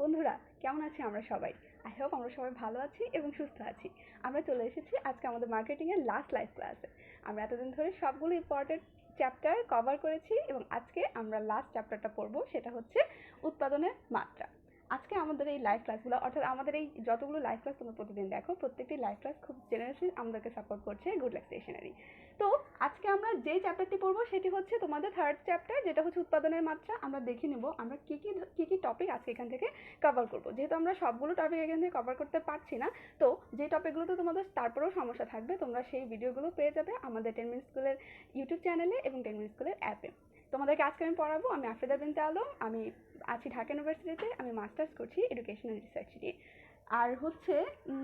বন্ধুরা কেমন আছি আমরা সবাই? আই হোপ আমরা সবাই ভালো আছি এবং সুস্থ আছি। আমরা চলে এসেছি আজকে আমাদের মার্কেটিং এর লাস্ট লাইভ ক্লাসে। আমরা এতদিন ধরে সবগুলো ইম্পর্টেন্ট চ্যাপ্টার কভার করেছি এবং আজকে আমরা লাস্ট চ্যাপ্টারটা পড়বো, সেটা হচ্ছে উৎপাদনের মাত্রা। আজকে আমাদের এই লাইভ ক্লাসগুলো, অর্থাৎ আমাদের এই যতগুলো লাইভ ক্লাস তোমরা প্রতিদিন দেখো, প্রত্যেকটি লাইভ ক্লাস খুব জেনারেসলি আমাদেরকে সাপোর্ট করছে গুড লাক স্টেশনারি। তো আজকে আমরা যেই চ্যাপ্টারটি পড়বো সেটি হচ্ছে তোমাদের থার্ড চ্যাপ্টার, যেটা হচ্ছে উৎপাদনের মাত্রা। আমরা দেখে নেব আমরা কি টপিক আজকে এখান থেকে কভার করবো। যেহেতু আমরা সবগুলো টপিক এখান থেকে কভার করতে পারছি না, তো যে টপিকগুলোতে তোমাদের তারপরেও সমস্যা থাকবে, তোমরা সেই ভিডিওগুলো পেয়ে যাবে আমাদের 10 মিনিট স্কুলের ইউটিউব চ্যানেলে এবং 10 মিনিট স্কুলের অ্যাপে। তোমাদেরকে আজকে আমি পড়াবো। আমি আফ্রিদা বিনতে আলম, আমি আছি ঢাকা ইউনিভার্সিটিতে, আমি মাস্টার্স করছি এডুকেশন অ্যান্ড রিসার্চ নিয়ে। আর হচ্ছে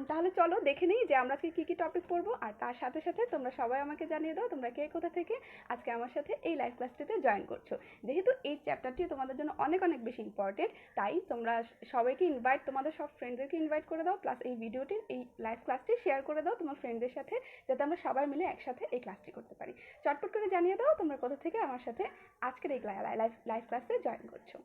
তাহলে চলো দেখে নিই যে আমরা আজকে কী টপিক পড়বো। আর তার সাথে সাথে তোমরা সবাই আমাকে জানিয়ে দাও তোমরা কে কোথা থেকে আজকে আমার সাথে এই লাইভ ক্লাসটিতে জয়েন করছো। যেহেতু এই চ্যাপ্টারটি তোমাদের জন্য অনেক অনেক বেশি ইম্পর্টেন্ট, তাই তোমরা সবাইকে ইনভাইট, তোমাদের সব ফ্রেন্ডদেরকে ইনভাইট করে দাও, প্লাস এই ভিডিওটির এই লাইভ ক্লাসটি শেয়ার করে দাও তোমার ফ্রেন্ডদের সাথে, যাতে আমরা সবাই মিলে একসাথে এই ক্লাসটি করতে পারি। চটপট করে জানিয়ে দাও তোমরা কোথা থেকে আমার সাথে আজকের এই লাইভ ক্লাসে জয়েন করছো।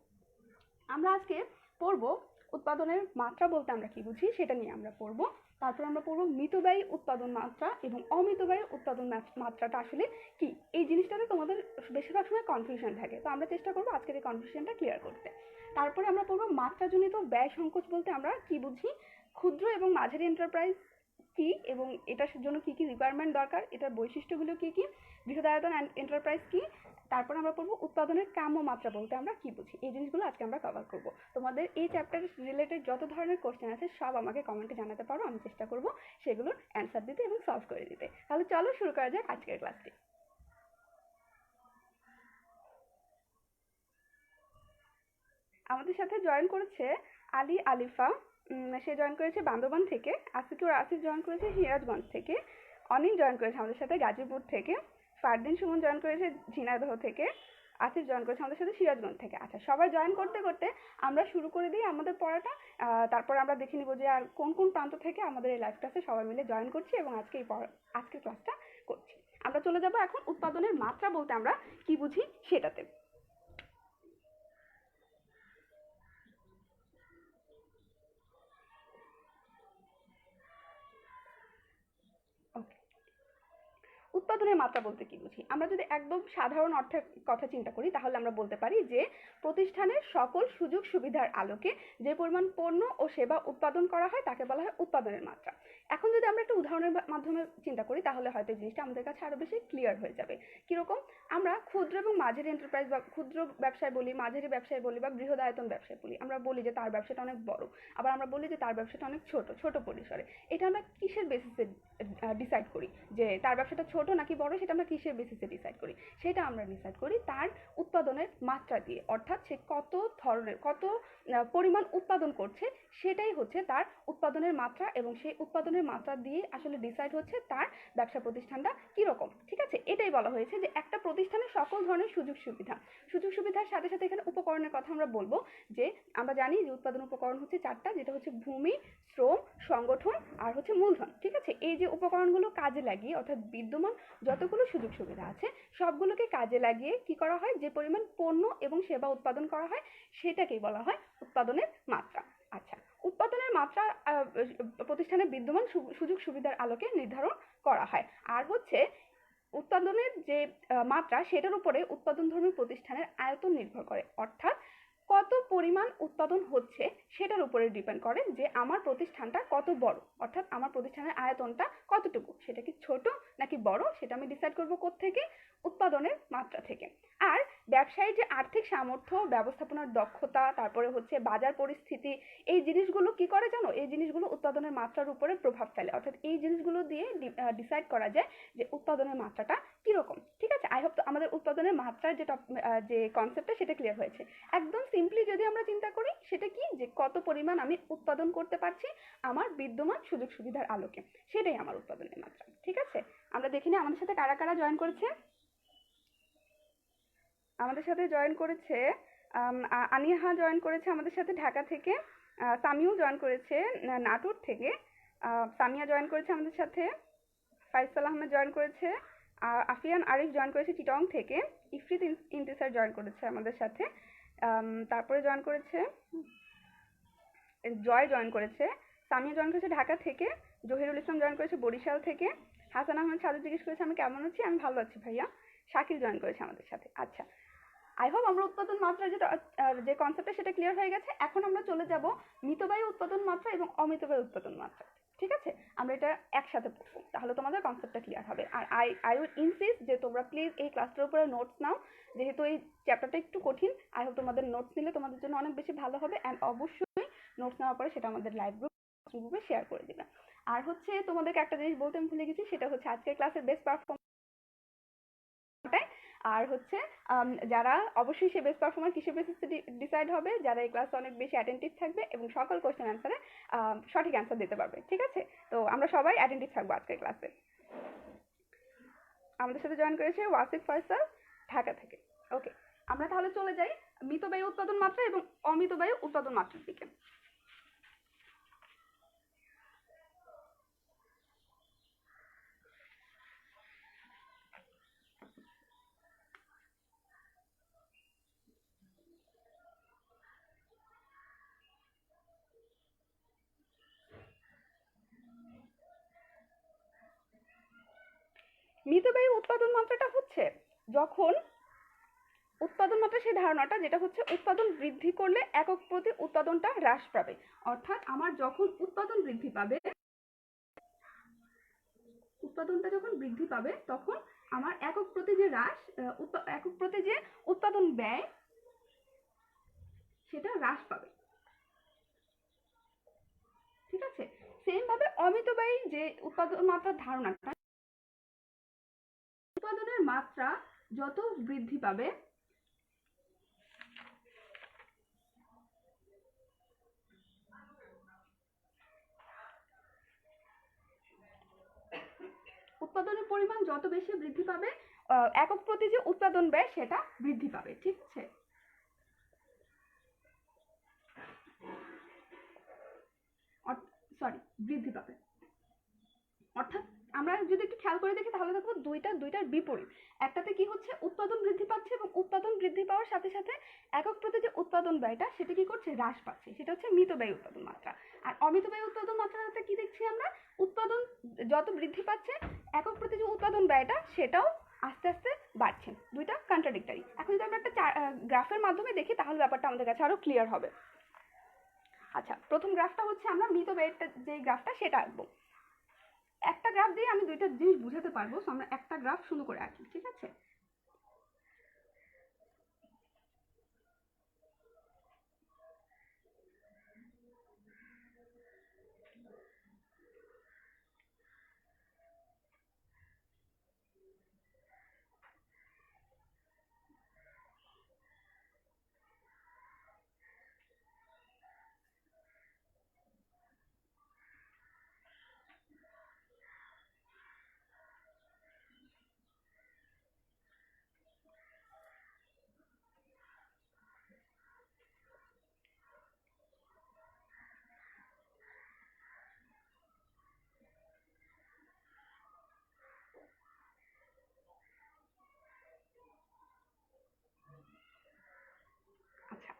আমরা আজকে পড়বো উৎপাদনের মাত্রা বলতে আমরা কি বুঝি সেটা নিয়ে আমরা পড়বো। তারপর আমরা পড়বো মিতব্যয়ী উৎপাদন মাত্রা এবং অমিতব্যয়ী উৎপাদন মাত্রাটা আসলে কি। এই জিনিসটাতে তোমাদের বেশিরভাগ সময় কনফিউশন থাকে, তো আমরা চেষ্টা করবো আজকের এই কনফিউশনটা ক্লিয়ার করতে। তারপরে আমরা পড়বো মাত্রাজনিত ব্যয় সংকোচ বলতে আমরা কি বুঝি, ক্ষুদ্র এবং মাঝারি এন্টারপ্রাইজ কি এবং এটার জন্য কি কি রিকোয়ারমেন্ট দরকার, এটার বৈশিষ্ট্যগুলো কি কি, বৃহদায়তন এন্টারপ্রাইজ কি। তারপর আমরা পড়বো উৎপাদনের কাম্য মাত্রা বলতে আমরা কি বুঝি। এই জিনিসগুলো আজকে আমরা কভার করবো। তোমাদের এই চ্যাপ্টার রিলেটেড যত ধরনের কোশ্চেন আছে সব আমাকে কমেন্টে জানাতে পারো, আমি চেষ্টা করবো সেগুলোর অ্যান্সার দিতে এবং সলভ করে দিতে। তাহলে চলো শুরু করা যাক আজকের ক্লাসটি। আমাদের সাথে জয়েন করেছে আলী আলিফা, সে জয়েন করেছে বান্দরবান থেকে। আসিকুর আসিফ জয়েন করেছে সিরাজগঞ্জ থেকে। অনিল জয়েন করেছে আমাদের সাথে গাজীপুর থেকে। ফারদিন সুমন জয়েন করেছে ঝিনাইদহ থেকে। আসিফ জয়েন করেছে আমাদের সাথে সিরাজগঞ্জ থেকে। আচ্ছা, সবাই জয়েন করতে করতে আমরা শুরু করে দিই আমাদের পড়াটা। তারপর আমরা দেখে নিব যে আর কোন কোন প্রান্ত থেকে আমাদের এই লাইভ ক্লাসে সবাই মিলে জয়েন করছি এবং আজকের ক্লাসটা করছি। আমরা চলে যাব এখন উৎপাদনের মাত্রা বলতে আমরা কি বুঝি সেটাতে। উৎপাদনের মাত্রা বলতে কি বুঝি, আমরা যদি একদম সাধারণ অর্থের কথা চিন্তা করি তাহলে আমরা বলতে পারি যে প্রতিষ্ঠানের সকল সুযোগ সুবিধার আলোকে যে পরিমাণ পণ্য ও সেবা উৎপাদন করা হয় তাকে বলা হয় উৎপাদনের মাত্রা। এখন যদি আমরা একটা উদাহরণের মাধ্যমে চিন্তা করি তাহলে হয়তো এই জিনিসটা আমাদের কাছে আরো বেশি ক্লিয়ার হয়ে যাবে। কিরকম, আমরা ক্ষুদ্র এবং মাঝারি এন্টারপ্রাইজ বা ক্ষুদ্র ব্যবসায় বলি, মাঝারি ব্যবসায় বলি বা বৃহদায়তন ব্যবসায় বলি, আমরা বলি যে তার ব্যবসাটা অনেক বড়, আবার আমরা বলি যে তার ব্যবসাটা অনেক ছোট পরিসরে। এটা আমরা কিসের বেসিসে ডিসাইড করি যে তার ব্যবসাটা ছোট নাকি বড়, সেটা আমরা কিসের বেসিসে ডিসাইড করি? সেটা আমরা ডিসাইড করি তার উৎপাদনের মাত্রা দিয়ে, অর্থাৎ সে কত ধরনের কত পরিমাণ উৎপাদন করছে সেটাই হচ্ছে তার উৎপাদনের মাত্রা, এবং সেই উৎপাদনের মাত্রা দিয়ে আসলে ডিসাইড হচ্ছে তার ব্যবসা প্রতিষ্ঠানটা কিরকম। ঠিক আছে, এটাই বলা হয়েছে যে একটা প্রতিষ্ঠানের সকল ধরনের সুযোগ সুবিধার সাথে সাথে এখানে উপকরণের কথা আমরা বলবো। যে আমরা জানি যে উৎপাদন উপকরণ হচ্ছে চারটা, যেটা হচ্ছে ভূমি, শ্রম, সংগঠন আর হচ্ছে মূলধন। ঠিক আছে, এই যে উপকরণগুলো কাজে লাগিয়ে, অর্থাৎ বিদ্যমান যতগুলো সুযোগ সুবিধা আছে সবগুলোকে কাজে লাগিয়ে কি করা হয়, যে পরিমাণ পণ্য এবং সেবা উৎপাদন করা হয় সেটাকেই বলা হয় উৎপাদনের মাত্রা। আচ্ছা, উৎপাদনের মাত্রা প্রতিষ্ঠানের বিদ্যমান সুযোগ সুবিধার আলোকে নির্ধারণ করা হয়। আর হচ্ছে উৎপাদনের যে মাত্রা সেটার উপরে উৎপাদনধর্মী প্রতিষ্ঠানের আয়তন নির্ভর করে, অর্থাৎ কত পরিমাণ উৎপাদন হচ্ছে সেটার উপরে ডিপেন্ড করে যে আমার প্রতিষ্ঠানটা কত বড়, অর্থাৎ আমার প্রতিষ্ঠানের আয়তনটা কতটুকু, সেটা কি ছোট নাকি বড়, সেটা আমি ডিসাইড করবো কোত্থেকে, উৎপাদনের মাত্রা থেকে। আর ব্যবসায়ীর যে আর্থিক সামর্থ্য, ব্যবস্থাপনার দক্ষতা, তারপরে হচ্ছে বাজার পরিস্থিতি, এই জিনিসগুলো কি করে জানো, এই জিনিসগুলো উৎপাদনের মাত্রার উপরে প্রভাব ফেলে, অর্থাৎ এই জিনিসগুলো দিয়ে ডিসাইড করা যায় যে উৎপাদনের মাত্রাটা কিরকম। ঠিক আছে, আই হোপ তো আমাদের উৎপাদনের মাত্রার যে কনসেপ্টটা সেটা ক্লিয়ার হয়েছে। একদম সিম্পলি যদি আমরা চিন্তা করি সেটা কি, যে কত পরিমাণ আমি উৎপাদন করতে পারছি আমার বিদ্যমান সুযোগ সুবিধার আলোকে, সেটাই আমার উৎপাদনের মাত্রা। ঠিক আছে, আমরা দেখি না আমাদের সাথে কারা কারা জয়েন করেছে। আমাদের সাথে জয়েন করেছে আনিহা জয়েন করেছে আমাদের সাথে ঢাকা থেকে। সামিউ জয়েন করেছে নাটোর থেকে। সামিয়া জয়েন করেছে আমাদের সাথে। ফাইসাল আহমেদ জয়েন করেছে। আফিয়ান আরিফ জয়েন করেছে চিটং থেকে। ইফরিত ইন্তিসার জয়েন করেছে আমাদের সাথে। তারপরে জয়েন করেছে জয় জয়েন করেছে, সামিয়া জয়েন করেছে ঢাকা থেকে, জহিরুল ইসলাম জয়েন করেছে বরিশাল থেকে, হাসান আহমেদ সাজু জিজ্ঞেস করেছে আমি কেমন আছি, আমি ভালো আছি ভাইয়া, শাকিল জয়েন করেছে আমাদের সাথে। আচ্ছা, আই হোপ আমরা উৎপাদন মাত্রা যে কনসেপ্টটা সেটা ক্লিয়ার হয়ে গেছে। এখন আমরা চলে যাব মিতবায়ু উৎপাদন মাত্রা এবং অমিতবায়ু উৎপাদন মাত্রা। ঠিক আছে, আমরা এটা একসাথে পড়বো, তাহলে তোমাদের কনসেপ্টটা ক্লিয়ার হবে। আর আই উইল ইনসিস্ট যে তোমরা প্লিজ এই ক্লাসটার উপরে নোটস নাও, যেহেতু এই চ্যাপ্টারটা একটু কঠিন। আই হোপ তোমাদের নোটস নিলে তোমাদের জন্য অনেক বেশি ভালো হবে। অ্যান্ড অবশ্যই নোটস নেওয়ার পরে সেটা আমাদের লাইভ গ্রুপে শেয়ার করে দিবে। আর হচ্ছে তোমাদেরকে একটা জিনিস বলতে আমি ভুলে গেছি, সেটা হচ্ছে আজকের ক্লাসের বেস্ট পারফরমেন্স। আর হচ্ছে যারা অবশ্যই সে বেস্ট পারফর্মার কিসের বেসিসে ডিসাইড হবে, যারা এই ক্লাসে অনেক বেশি অ্যাটেন্টিভ থাকবে এবং সকল কোশ্চেন অ্যান্সারে সঠিক অ্যান্সার দিতে পারবে। ঠিক আছে, তো আমরা সবাই অ্যাটেন্টিভ থাকবো আজকের ক্লাসে। আমাদের সাথে জয়েন করেছে ওয়াসিফ ফয়সাল ঢাকা থেকে। ওকে, আমরা তাহলে চলে যাই মিতবায়ু উৎপাদন মাত্রা এবং অমিতবায়ু উৎপাদন মাত্রার দিকে। মিতবায়ু উৎপাদন মাত্রাটা হচ্ছে যখন উৎপাদন মাত্রা সেই ধারণাটা যেটা হচ্ছে উৎপাদন বৃদ্ধি করলে একক প্রতি উৎপাদনটা হ্রাস পাবে। অর্থাৎ আমার যখন উৎপাদন বৃদ্ধি পাবে, উৎপাদনটা যখন বৃদ্ধি পাবে তখন আমার একক প্রতি যে একক প্রতি যে উৎপাদন ব্যয় সেটা হ্রাস পাবে। ঠিক আছে, সেম ভাবে অমিতব্যয়ী যে উৎপাদন মাত্রার ধারণাটা, উৎপাদনের মাত্রা যত বৃদ্ধি পাবে উৎপাদনের পরিমাণ যত বেশি বৃদ্ধি পাবে, একক প্রতি যে উৎপাদন ব্যয় সেটা বৃদ্ধি পাবে। ঠিক আছে, বৃদ্ধি পাবে। অর্থাৎ আমরা যদি একটু খেয়াল করে দেখি তাহলে দেখবো দুইটার বিপরীত। একটাতে কি হচ্ছে উৎপাদন বৃদ্ধি পাচ্ছে এবং উৎপাদন বৃদ্ধি পাওয়ার সাথে সাথে একক প্রতি যে উৎপাদন ব্যয়টা সেটা কি করছে, হ্রাস পাচ্ছে। সেটা হচ্ছে মিতব্যয়ী উৎপাদন মাত্রা। আর অমিতব্যয়ী উৎপাদন মাত্রাতে কি দেখছি আমরা, উৎপাদন যত বৃদ্ধি পাচ্ছে একক প্রতি যে উৎপাদন ব্যয়টা সেটাও আস্তে আস্তে বাড়ছে। দুইটা কন্ট্রাডিক্টরি। এখন যদি আমরা একটা গ্রাফের মাধ্যমে দেখি তাহলে ব্যাপারটা আমাদের কাছে আরো ক্লিয়ার হবে। আচ্ছা, প্রথম গ্রাফটা হচ্ছে আমরা মিতব্যয়ের যে গ্রাফটা সেটা আঁকবো। একটা গ্রাফ দিয়ে আমি দুইটা জিনিস বুঝাতে পারবো, সো আমরা একটা গ্রাফ শুরু করে আঁকি। ঠিক আছে,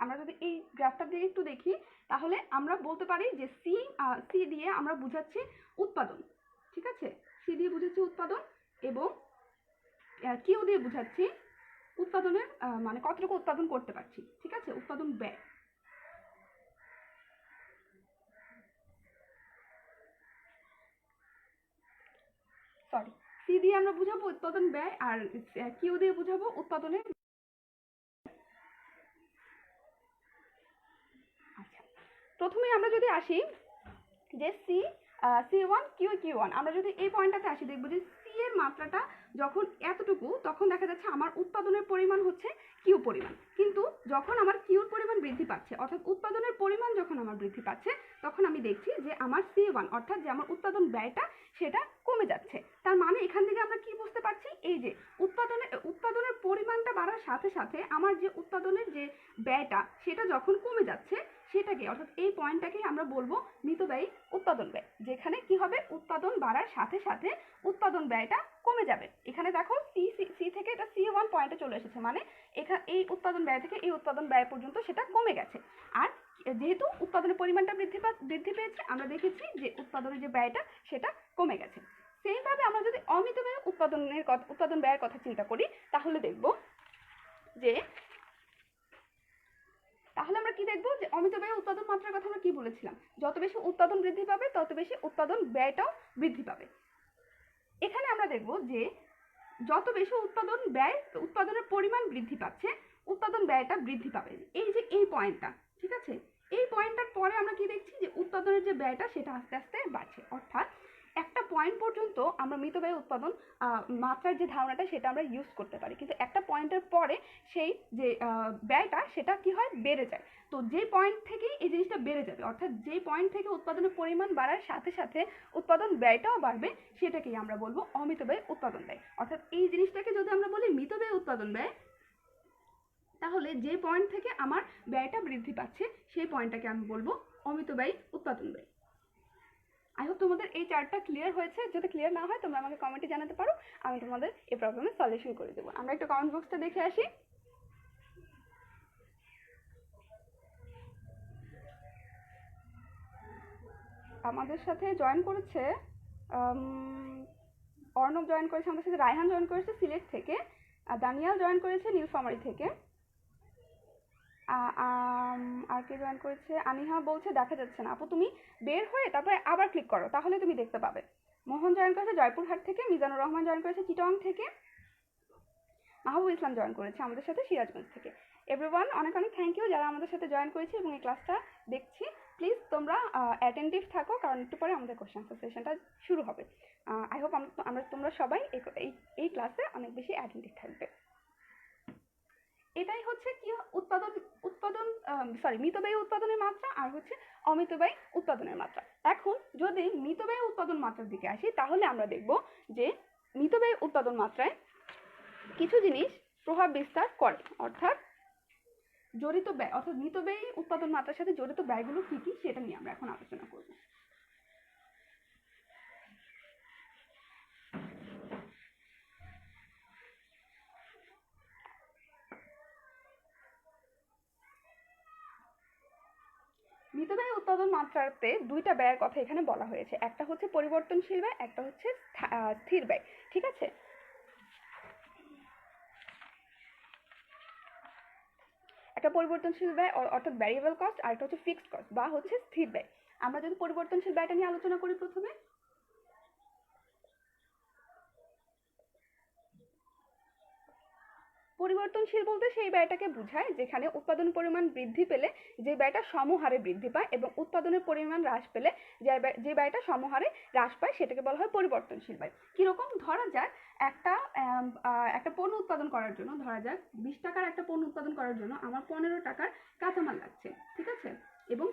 আমরা যদি এই গ্রাফটা দিয়ে একটু দেখি তাহলে আমরা বলতে পারি যে সি দিয়ে আমরা বুঝাচ্ছি উৎপাদন। ঠিক আছে, সি দিয়ে বুঝাচ্ছি উৎপাদন এবং কিউ দিয়ে বুঝাচ্ছি উৎপাদনের মানে কতটুকু উৎপাদন করতে পারছি। ঠিক আছে, উৎপাদন ব্যয়। সরি, সি দিয়ে আমরা বুঝাবো উৎপাদন ব্যয় আর কিউ দিয়ে বুঝাবো উৎপাদনের। আচ্ছা, প্রথমে আমরা যদি আসি যে C1 Q1, আমরা যদি এই পয়েন্টটাতে আসি দেখবো যে সি এর মাত্রাটা যখন এতটুকু তখন দেখা যাচ্ছে আমার উৎপাদনের পরিমাণ হচ্ছে কিউ পরিমাণ, কিন্তু যখন আমার কিউর পরিমাণ বৃদ্ধি পাচ্ছে অর্থাৎ উৎপাদনের পরিমাণ যখন আমার বৃদ্ধি পাচ্ছে তখন আমি দেখছি যে আমার C1 অর্থাৎ যে আমার উৎপাদন ব্যয়টা সেটা কমে যাচ্ছে। তার মানে এখান থেকে আমরা কি বুঝতে পারছি, এই যে উৎপাদনের পরিমাণটা বাড়ার সাথে সাথে আমার যে উৎপাদনের যে ব্যয়টা সেটা যখন কমে যাচ্ছে সেটাকে অর্থাৎ এই পয়েন্টটাকে আমরা বলবো মিতব্যয়ী উৎপাদন ব্যয়, যেখানে কি হবে উৎপাদন বাড়ার সাথে সাথে উৎপাদন ব্যয়টা কমে যাবে। এখানে দেখো সি থেকে এটা C1 পয়েন্টে চলে এসেছে, মানে এখানে এই উৎপাদন ব্যয় থেকে এই উৎপাদন ব্যয় পর্যন্ত সেটা কমে গেছে। আর যেহেতু উৎপাদনের পরিমাণটা বৃদ্ধি পেয়েছে, আমরা দেখেছি যে উৎপাদনের যে ব্যয়টা সেটা কমে গেছে। সেইভাবে আমরা যদি অমিতব্যয় উৎপাদন ব্যয়ের কথা চিন্তা করি তাহলে দেখব যে আমরা কি দেখব যে অমিতব্যয় উৎপাদন মাত্রার কথা আমরা কি বলেছিলাম, যত বেশি উৎপাদন বৃদ্ধি পাবে তত বেশি উৎপাদন ব্যয়টাও বৃদ্ধি পাবে। এখানে আমরা দেখব যে যত বেশি উৎপাদন ব্যয়, উৎপাদনের পরিমাণ বৃদ্ধি পাচ্ছে, উৎপাদন ব্যয়টা বৃদ্ধি পাবে। এই যে এই পয়েন্টটা, ঠিক আছে, এই পয়েন্টটার পরে আমরা কি দেখছি যে উৎপাদনের যে ব্যয়টা সেটা আস্তে আস্তে বাড়ছে। অর্থাৎ একটা পয়েন্ট পর্যন্ত আমরা মিতব্যয় উৎপাদন মাত্রার যে ধারণাটা সেটা আমরা ইউজ করতে পারি, কিন্তু একটা পয়েন্টের পরে সেই যে ব্যয়টা সেটা কি হয়, বেড়ে যায়। তো যে পয়েন্ট থেকেই এই জিনিসটা বেড়ে যাবে, অর্থাৎ যে পয়েন্ট থেকে উৎপাদনের পরিমাণ বাড়ার সাথে সাথে উৎপাদন ব্যয়টাও বাড়বে, সেটাকেই আমরা বলবো অমিতব্যয় উৎপাদন ব্যয়। অর্থাৎ এই জিনিসটাকে যদি আমরা বলি মিতব্যয় উৎপাদন ব্যয়, তাহলে যে পয়েন্ট থেকে আমার ব্যয়টা বৃদ্ধি পাচ্ছে সেই পয়েন্টটাকে আমি বলবো অমিতব্যয় উৎপাদন ব্যয়। আই হোপ তোমাদের এই চার্টটা ক্লিয়ার হয়েছে। যদি ক্লিয়ার না হয় তোমরা আমাকে কমেন্টে জানাতে পারো, আমি তোমাদের এই প্রবলেমের সলিউশন করে দেবো। আমরা একটু কমেন্ট বক্সটা দেখে আসি। আমাদের সাথে জয়েন করেছে অর্ণব জয়েন করেছে আমাদের সাথে, রায়হান জয়েন করেছে সিলেট থেকে, দানিয়াল জয়েন করেছে নীলফামারী থেকে, আর কে জয়েন করেছে, আনিহা বলছে দেখা যাচ্ছে না। আপু তুমি বের হয়ে তারপরে আবার ক্লিক করো, তাহলে তুমি দেখতে পাবে। মোহন জয়েন করেছে জয়পুরহাট থেকে, মিজানুর রহমান জয়েন করেছে চিটং থেকে, মাহবুব ইসলাম জয়েন করেছে আমাদের সাথে সিরাজগঞ্জ থেকে। এভরিওয়ান অনেক অনেক থ্যাংক ইউ যারা আমাদের সাথে জয়েন করেছে এবং এই ক্লাসটা দেখছি। প্লিজ তোমরা অ্যাটেন্টিভ থাকো, কারণ একটু পরে আমাদের কোশ্চেন আনসার সেশনটা শুরু হবে। আই হোপ তোমরা সবাই এই ক্লাসে অনেক বেশি অ্যাটেন্টিভ থাকবে। এটাই হচ্ছে কি মিতব্যয় উৎপাদনের মাত্রা আর হচ্ছে অমিতব্যয় উৎপাদনের মাত্রা। এখন যদি মিতব্যয় উৎপাদন মাত্রার দিকে আসি তাহলে আমরা দেখব যে মিতব্যয় উৎপাদন মাত্রায় কিছু জিনিস প্রভাব বিস্তার করে, অর্থাৎ জড়িত ব্যয়, অর্থাৎ মিতব্যয় উৎপাদন মাত্রার সাথে জড়িত ব্যয়গুলো কি কি সেটা নিয়ে আমরা এখন আলোচনা করব। মিতব্যয় উৎপাদন মাত্রাতে দুইটা ব্যয়ের কথা এখানে বলা হয়েছে, একটা হচ্ছে পরিবর্তনশীল ব্যয়, একটা হচ্ছে স্থির ব্যয়। ঠিক আছে, একটা পরিবর্তনশীল ব্যয় অর্থাৎ ভ্যারিয়েবল কস্ট, আর একটা হচ্ছে ফিক্সড কস্ট বা হচ্ছে স্থির ব্যয়। আমরা যদি পরিবর্তনশীল ব্যয়টা নিয়ে আলোচনা করি, প্রথমে পরিবর্তনশীল বলতে সেই ব্যয়টাকে বোঝায় যেখানে উৎপাদন পরিমাণ বৃদ্ধি পেলে যে ব্যয়টা সমহারে বৃদ্ধি পায় এবং উৎপাদনের পরিমাণ হ্রাস পেলে যে ব্যয়টা সমহারে হ্রাস পায় সেটাকে বলা হয় পরিবর্তনশীল ব্যয়। কিরকম, ধরা যাক একটা পণ্য উৎপাদন করার জন্য, ধরা যাক 20 টাকার একটা পণ্য উৎপাদন করার জন্য আমার 15 টাকার কাঁচামাল লাগছে, ঠিক আছে, এবং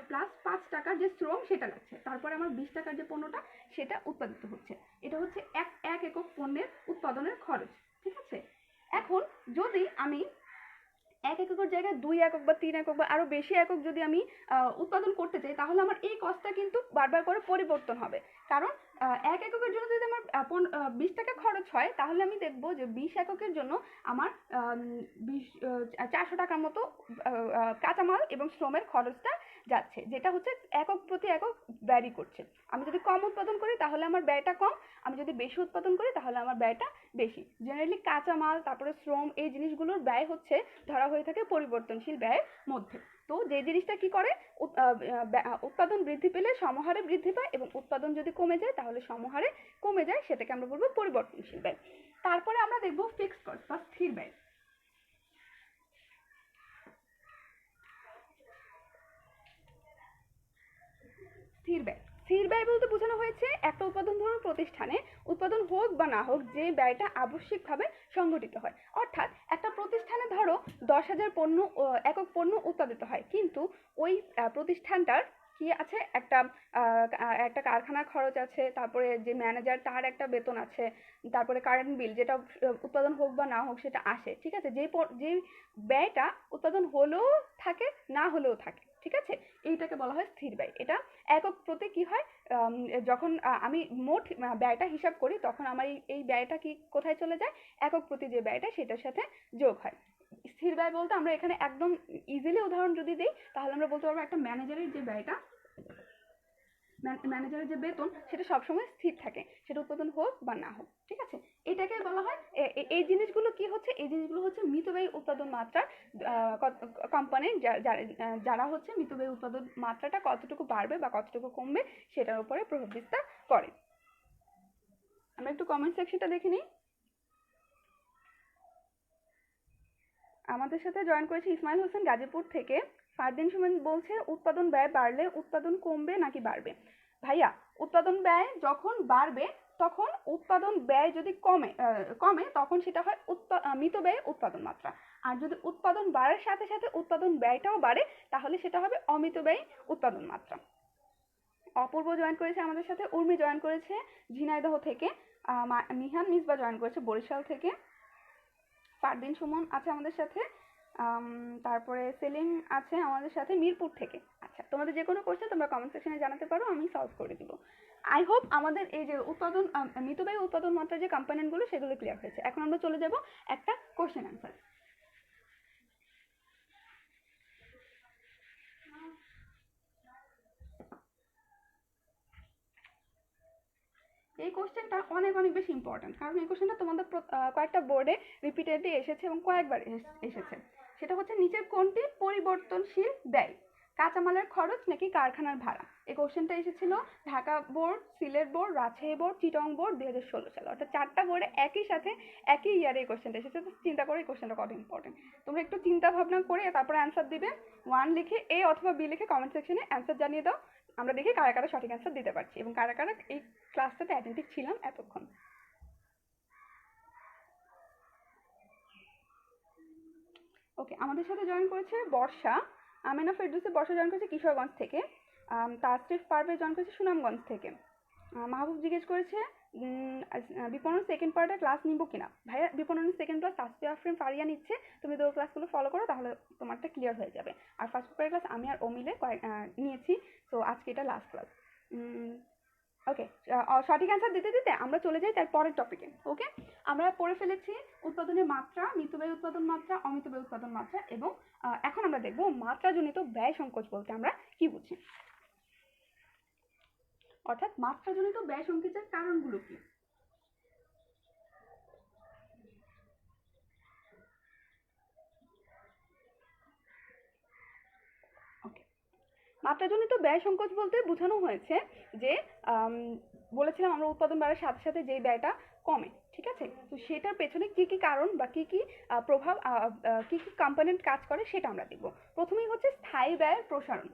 প্লাস 5 টাকার যে শ্রম সেটা লাগছে, তারপরে আমার 20 টাকার যে পণ্যটা সেটা উৎপাদিত হচ্ছে। এটা হচ্ছে এক একক পণ্যের উৎপাদনের খরচ। ঠিক আছে, এখন যদি আমি 1 এককের জায়গায় 2 একক বা 3 একক বা আরো বেশি একক যদি আমি উৎপাদন করতে চাই, তাহলে আমার এই কস্টটা কিন্তু বারবার করে পরিবর্তন হবে। কারণ 1 এককের জন্য যদি আমার 20 টাকা খরচ হয়, তাহলে আমি দেখবো যে 20 এককের জন্য আমার 400 টাকার মতো কাঁচামাল এবং শ্রমের খরচটা যাচ্ছে, যেটা হচ্ছে একক প্রতি একক ভ্যারি করছে। আমি যদি কম উৎপাদন করি তাহলে আমার ব্যয়টা কম, আমি যদি বেশি উৎপাদন করি তাহলে আমার ব্যয়টা বেশি। জেনারেলি কাঁচামাল তারপরে শ্রম এই জিনিসগুলোর ব্যয় হচ্ছে ধরা হয়ে থাকে পরিবর্তনশীল ব্যয়ের মধ্যে। তো যে জিনিসটা কি করে, উৎপাদন বৃদ্ধি পেলে সমহারে বৃদ্ধি পায় এবং উৎপাদন যদি কমে যায় তাহলে সমহারে কমে যায়, সেটাকে আমরা বলবো পরিবর্তনশীল ব্যয়। তারপরে আমরা দেখবো ফিক্সড কস্ট বা স্থির ব্যয়। স্থির ব্যয় বলতে বোঝানো হয়েছে একটা উৎপাদন ধরুন প্রতিষ্ঠানে উৎপাদন হোক বা না হোক যে ব্যয়টা আবশ্যিকভাবে সংঘটিত হয়। অর্থাৎ একটা প্রতিষ্ঠানে ধরো 10,000 একক পণ্য উৎপাদিত হয়, কিন্তু ওই প্রতিষ্ঠানটার কি আছে, একটা কারখানার খরচ আছে, তারপরে যে ম্যানেজার তার একটা বেতন আছে, তারপরে কারেন্ট বিল যেটা উৎপাদন হোক বা না হোক সেটা আসে। ঠিক আছে, যে ব্যয়টা উৎপাদন হলেও থাকে না হলেও থাকে। ঠিক আছে, এইটাকে বলা হয় স্থির ব্যয়। এটা একক প্রতি কি হয়, যখন আমি মোট ব্যয়টা হিসাব করি তখন আমার এই ব্যয়টা কি কোথায় চলে যায়, একক প্রতি যে ব্যয়টা সেটার সাথে যোগ হয়। স্থির ব্যয় বলতে আমরা এখানে একদম ইজিলি উদাহরণ যদি দিই তাহলে আমরা বলতে পারবো একটা ম্যানেজারের যে ব্যয়টা, ম্যানেজারের যে বেতন সেটা সবসময় স্থির থাকে, সেটা উৎপাদন হোক বা না হোক, ঠিক আছে। এটাকে বলা হয় এই জিনিসগুলো কি হচ্ছে, এই জিনিসগুলো হচ্ছে মিতব্যয়ী উৎপাদন মাত্রা। কোম্পানির যারা হচ্ছে মিতব্যয়ী উৎপাদন মাত্রাটা কতটুকু বাড়বে বা কতটুকু কমবে সেটার উপরে প্রভাব বিস্তার করে। আমরা একটু কমেন্ট সেকশনটা দেখে নিই। আমাদের সাথে জয়েন করেছে ইসমাইল হোসেন গাজীপুর থেকে। ফারদিন সুমন বলছে উৎপাদন ব্যয় বাড়লে উৎপাদন কমবে নাকি বাড়বে? ভাইয়া, উৎপাদন ব্যয় যখন বাড়বে তখন উৎপাদন ব্যয় যদি কমে তখন সেটা হয় মিতব্যয়ী উৎপাদন মাত্রা। আর যদি উৎপাদন বাড়ার সাথে সাথে উৎপাদন ব্যয়টাও বাড়ে তাহলে সেটা হবে অমিতব্যয়ী উৎপাদন মাত্রা। অপূর্ব জয়েন করেছে আমাদের সাথে, উর্মি জয়েন করেছে ঝিনাইদহ থেকে, নিহান মিসবা জয়েন করেছে বরিশাল থেকে, ফারদিন সুমন আছে আমাদের সাথে, তারপরে সেলিম আছে আমাদের সাথে মিরপুর থেকে। আচ্ছা, তোমাদের যে কোনো কোশ্চেন তোমরা কমেন্ট সেকশনে জানাতে পারো, আমি সলভ করে দিব। আই হোপ আমাদের এই যে মিতব্যয়ী উৎপাদন মাত্রার যে কম্পোনেন্টগুলো সেগুলো ক্লিয়ার হয়েছে। এখন আমরা চলে যাব একটা কোশ্চেন অ্যান্সার। এই কোশ্চেনটা অনেক অনেক বেশি ইম্পর্টেন্ট, কারণ এই কোশ্চেনটা তোমাদের কয়েকটা বোর্ডে রিপিটেডলি এসেছে এবং কয়েকবার এসেছে। সেটা হচ্ছে নিচের কোনটি পরিবর্তনশীল ব্যয়, কাঁচামালের খরচ নাকি কারখানার ভাড়া? এই কোশ্চেনটা এসেছিল Dhaka board, Sylhet board, Rajshahi board, Chittagong board 2016 সালে, অর্থাৎ 4টা বোর্ডে একই সাথে একই ইয়ারে এই কোশ্চেনটা এসেছে। তো চিন্তা করো এই কোশ্চেনটা কত ইম্পর্টেন্ট। তোমরা একটু চিন্তা ভাবনা করে তারপরে অ্যান্সার দিবে। 1 লিখে এ অথবা বি লিখে কমেন্ট সেকশনে অ্যান্সার জানিয়ে দাও। আমরা দেখি কারা কারা সঠিক অ্যান্সার দিতে পারছি এবং কারা কারা এই ক্লাসটাতে অ্যাটেন্টিভ ছিলাম এতক্ষণ। ওকে, আমাদের সাথে জয়েন করেছে বর্ষা, আমেনা ফেরদৌসি বর্ষা জয়েন করেছে কিশোরগঞ্জ থেকে, তাসরিফ পারভেজ জয়েন করেছে সুনামগঞ্জ থেকে। মাহবুব জিজ্ঞেস করেছে বিপণন সেকেন্ড পার্টের ক্লাস নিব কিনা। ভাইয়া, বিপণনের সেকেন্ড ক্লাস তাসফিয়া আফরিন ফারিয়া নিচ্ছে, তুমি দুটো ক্লাসগুলো ফলো করো তাহলে তোমারটা ক্লিয়ার হয়ে যাবে। আর ফার্স্ট পেপারের ক্লাস আমি আর ও মিলে নিয়েছি, তো আজকে এটা লাস্ট ক্লাস। ওকে, সঠিক অ্যান্সার দিতে দিতে আমরা চলে যাই তার পরের টপিকে। ওকে, আমরা পড়ে ফেলেছি উৎপাদনের মাত্রা, মিতব্যয়ী উৎপাদন মাত্রা, অমিতব্যয়ী উৎপাদন মাত্রা, এবং এখন আমরা দেখব মাত্রাজনিত ব্যয় সংকোচ বলতে আমরা কি বুঝি, অর্থাৎ মাত্রাজনিত ব্যয় সংকোচের কারণগুলো কি। মাত্রাজনিত ব্যয় সংকোচ বলতে বোঝানো হয়েছে যে বলেছিলাম আমরা উৎপাদন বাড়ার সাথে সাথে যে ব্যয়টা কমে, ঠিক আছে, তো সেটার পেছনে কি কি কারণ বা কি কি প্রভাব, কি কি কম্পোনেন্ট কাজ করে সেটা আমরা দেখব। প্রথমেই হচ্ছে স্থায়ী ব্যয়ের প্রসারণ।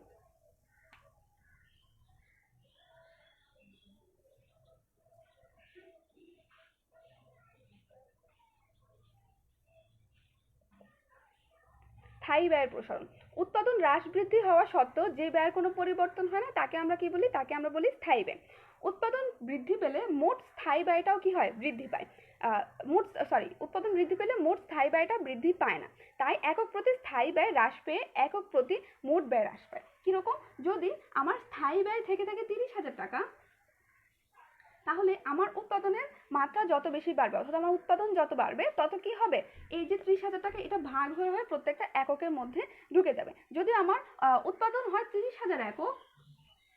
স্থায়ী ব্যয়ের প্রসারণ, উৎপাদন হ্রাস বৃদ্ধি হওয়া সত্ত্বেও যে ব্যয়ের কোনো পরিবর্তন হয় না তাকে আমরা কি বলি, তাকে আমরা বলি স্থায়ী ব্যয়। উৎপাদন বৃদ্ধি পেলে মোট স্থায়ী ব্যয়টাও কি হয়, বৃদ্ধি পায়। উৎপাদন বৃদ্ধি পেলে মোট স্থায়ী ব্যয়টা বৃদ্ধি পায় না, তাই একক প্রতি স্থায়ী ব্যয় হ্রাস পেয়ে একক প্রতি মোট ব্যয় হ্রাস পায়। কিরকম, যদি আমার স্থায়ী ব্যয় থেকে থাকে 30,000 টাকা, তাহলে আমার উৎপাদনের মাত্রা যত বেশি বাড়বে, অর্থাৎ আমার উৎপাদন যত বাড়বে তত কি হবে, এই যে 30,000 টাকা এটা ভাগ হয়ে হয়ে প্রত্যেকটা এককের মধ্যে ঢুকে যাবে। যদি আমার উৎপাদন হয় 30,000 একক,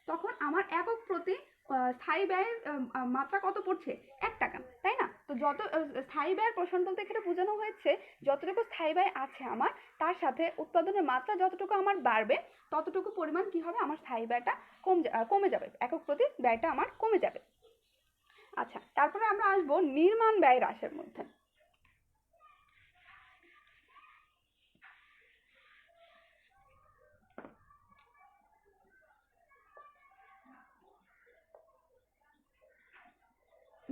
তখন আমার একক প্রতি স্থায়ী ব্যয়ের মাত্রা কত পড়ছে, 1 টাকা, তাই না? তো যত স্থায়ী ব্যয়ের প্রসারণ বলতে এখানে বোঝানো হয়েছে যতটুকু স্থায়ী ব্যয় আছে আমার, তার সাথে উৎপাদনের মাত্রা যতটুকু আমার বাড়বে ততটুকু পরিমাণ কি হবে, আমার স্থায়ী ব্যয়টা কমে যাবে, একক প্রতি ব্যয়টা আমার কমে যাবে। আচ্ছা, তারপরে আমরা আসবো নির্মাণ ব্যয় হ্রাসের মধ্যে।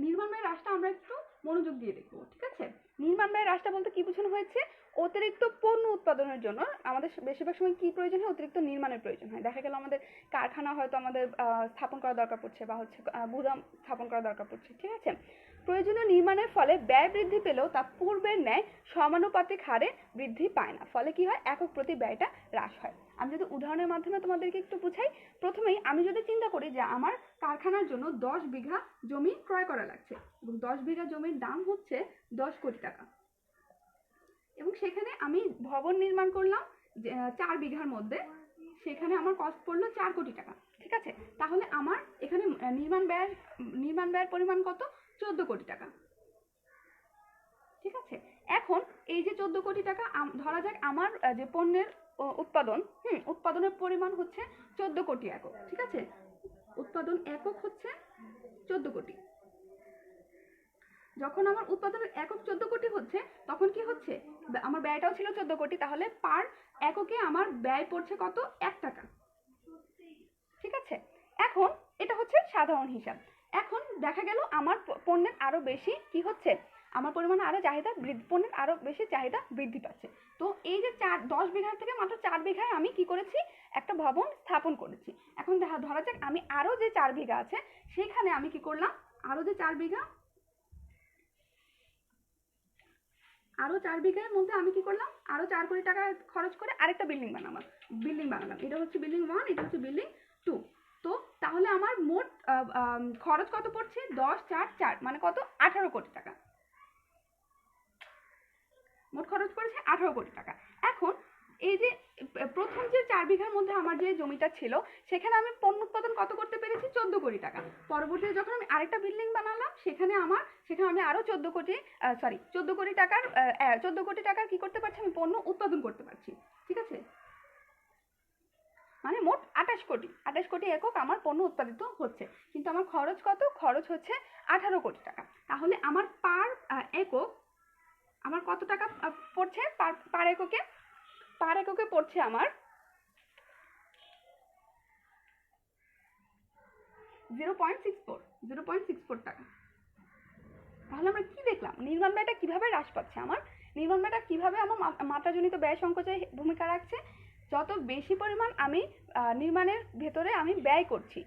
নির্মাণ ব্যয় হ্রাসটা আমরা একটু মনোযোগ দিয়ে দেখবো, ঠিক আছে। নির্মাণ ব্যয় হ্রাসটা বলতে কি বোঝানো হয়েছে, অতিরিক্ত পণ্য উৎপাদনের জন্য আমাদের বেশিরভাগ সময় কি প্রয়োজন হয়, অতিরিক্ত নির্মাণের প্রয়োজন হয়। দেখা গেল আমাদের কারখানা হয়তো আমাদের স্থাপন করা দরকার পড়ছে, বা হচ্ছে গুদাম স্থাপন করা দরকার পড়ছে, ঠিক আছে। প্রয়োজনীয় নির্মাণের ফলে ব্যয় বৃদ্ধি পেলেও তা পূর্বের ন্যায় সমানুপাতিক হারে বৃদ্ধি পায় না, ফলে কি হয়, একক প্রতি ব্যয়টা হ্রাস হয়। আমি যদি উদাহরণের মাধ্যমে তোমাদেরকে একটু বুঝাই, প্রথমেই আমি যদি চিন্তা করি যে আমার কারখানার জন্য 10 বিঘা জমি ক্রয় করা লাগছে এবং 10 বিঘা জমির দাম হচ্ছে 10 কোটি টাকা। এবং সেখানে আমি ভবন নির্মাণ করলাম 4 বিঘার মধ্যে, সেখানে আমার কস্ট পড়লো 4 কোটি টাকা। ঠিক আছে, তাহলে আমার এখানে নির্মাণ ব্যয়ের পরিমাণ কত? 14 কোটি টাকা। ঠিক আছে, এখন এই যে 14 কোটি টাকা, ধরা যাক আমার যে পণ্যের উৎপাদনের পরিমাণ হচ্ছে 14 কোটি একক। ঠিক আছে, উৎপাদন একক হচ্ছে 14 কোটি। যখন আমার উৎপাদনের একক 14 কোটি হচ্ছে, তখন কি হচ্ছে, আমার ব্যয়টাও ছিল 14 কোটি, তাহলে পার এককে আমার ব্যয় পড়ছে কত? 1 টাকা। ঠিক আছে, এখন এটা হচ্ছে সাধারণ হিসাব। এখন দেখা গেল আমার পণ্যের আরো বেশি কি হচ্ছে, আমার পরিমাণে আরো চাহিদা পণ্যের আরো বেশি চাহিদা বৃদ্ধি পাচ্ছে। তো এই যে 10 বিঘা থেকে মাত্র 4 বিঘায় আমি কি করেছি, একটা ভবন স্থাপন করেছি। এখন ধরা যাক আমি আরো যে 4 বিঘা আছে, সেখানে আমি কি করলাম, আরো 4 বিঘার মধ্যে আমি কি করলাম, আরো 4 কোটি টাকা খরচ করে আরেকটা বিল্ডিং বানালাম। এটা হচ্ছে বিল্ডিং 1, এটা হচ্ছে বিল্ডিং 2। তো তাহলে আমার মোট খরচ কত পড়ছে? 10 4 4 মানে কত? 18 কোটি টাকা। মোট খরচ পড়েছে 18 কোটি টাকা। এখন এই যে প্রথম যে 4 বিঘার মধ্যে আমার যে জমিটা ছিল, সেখানে আমি পণ্য উৎপাদন কত করতে পেরেছি? 14 কোটি টাকা। পরবর্তীতে যখন আমি আরেকটা বিল্ডিং বানালাম, সেখানে আমি আরো 14 কোটি টাকার কি করতে পারছি, আমি পণ্য উৎপাদন করতে পারছি। ঠিক আছে, মানে মোট 28 কোটি একক আমার পণ্য উৎপাদিত হচ্ছে, কিন্তু আমার খরচ কত? খরচ হচ্ছে 18 কোটি টাকা। তাহলে আমার পার একক আমার কত টাকা পড়ছে? পার এককে পড়ছে আমার 0.64 টাকা। তাহলে আমরা কি দেখলাম, নির্মাণ ব্যয়টা কিভাবে হ্রাস পাচ্ছে, নির্মাণ ব্যয়টা কিভাবে আমার মাত্রাজনিত ব্যয় সংকোচে ভূমিকা রাখছে। যত বেশি পরিমাণ আমি নির্মাণের ভেতরে আমি ব্যয় করছি,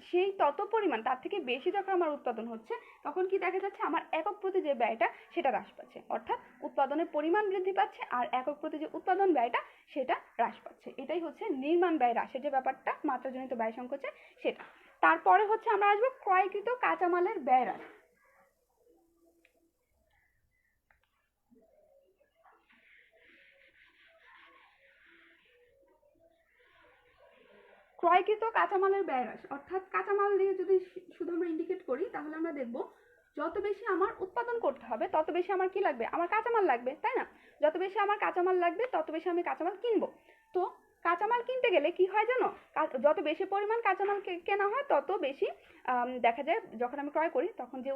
সেই তত পরিমাণ, তার থেকে বেশি যখন আমার উৎপাদন হচ্ছে, তখন কি দেখা যাচ্ছে, আমার একক প্রতি যে ব্যয়টা সেটা হ্রাস পাচ্ছে। অর্থাৎ উৎপাদনের পরিমাণ বৃদ্ধি পাচ্ছে আর একক প্রতি যে উৎপাদন ব্যয়টা সেটা হ্রাস পাচ্ছে। এটাই হচ্ছে নির্মাণ ব্যয় হ্রাসের যে ব্যাপারটা, মাত্রাজনিত ব্যয় সংকোচে সেটা। তারপরে হচ্ছে আমরা আসবো ক্রয়কৃত কাঁচামালের ব্যয় হ্রাস। ক্রয়কৃত কাঁচামালের ব্যয় হ্রাস, অর্থাৎ কাঁচামাল দিয়ে যদি শুধু আমরা ইন্ডিকেট করি, তাহলে আমরা দেখব যত বেশি আমার উৎপাদন করতে হবে, তত বেশি আমার কি লাগবে, আমার কাঁচামাল লাগবে, তাই না? যত বেশি আমার কাঁচামাল লাগবে, তত বেশি আমি কাঁচামাল কিনবো। তো কাঁচামাল কিনতে গেলে কি হয় জানো, যত বেশি পরিমাণ কাঁচামাল কেনা হয়, তত বেশি দেখা যায় যখন আমি ক্রয় করি, তখন যে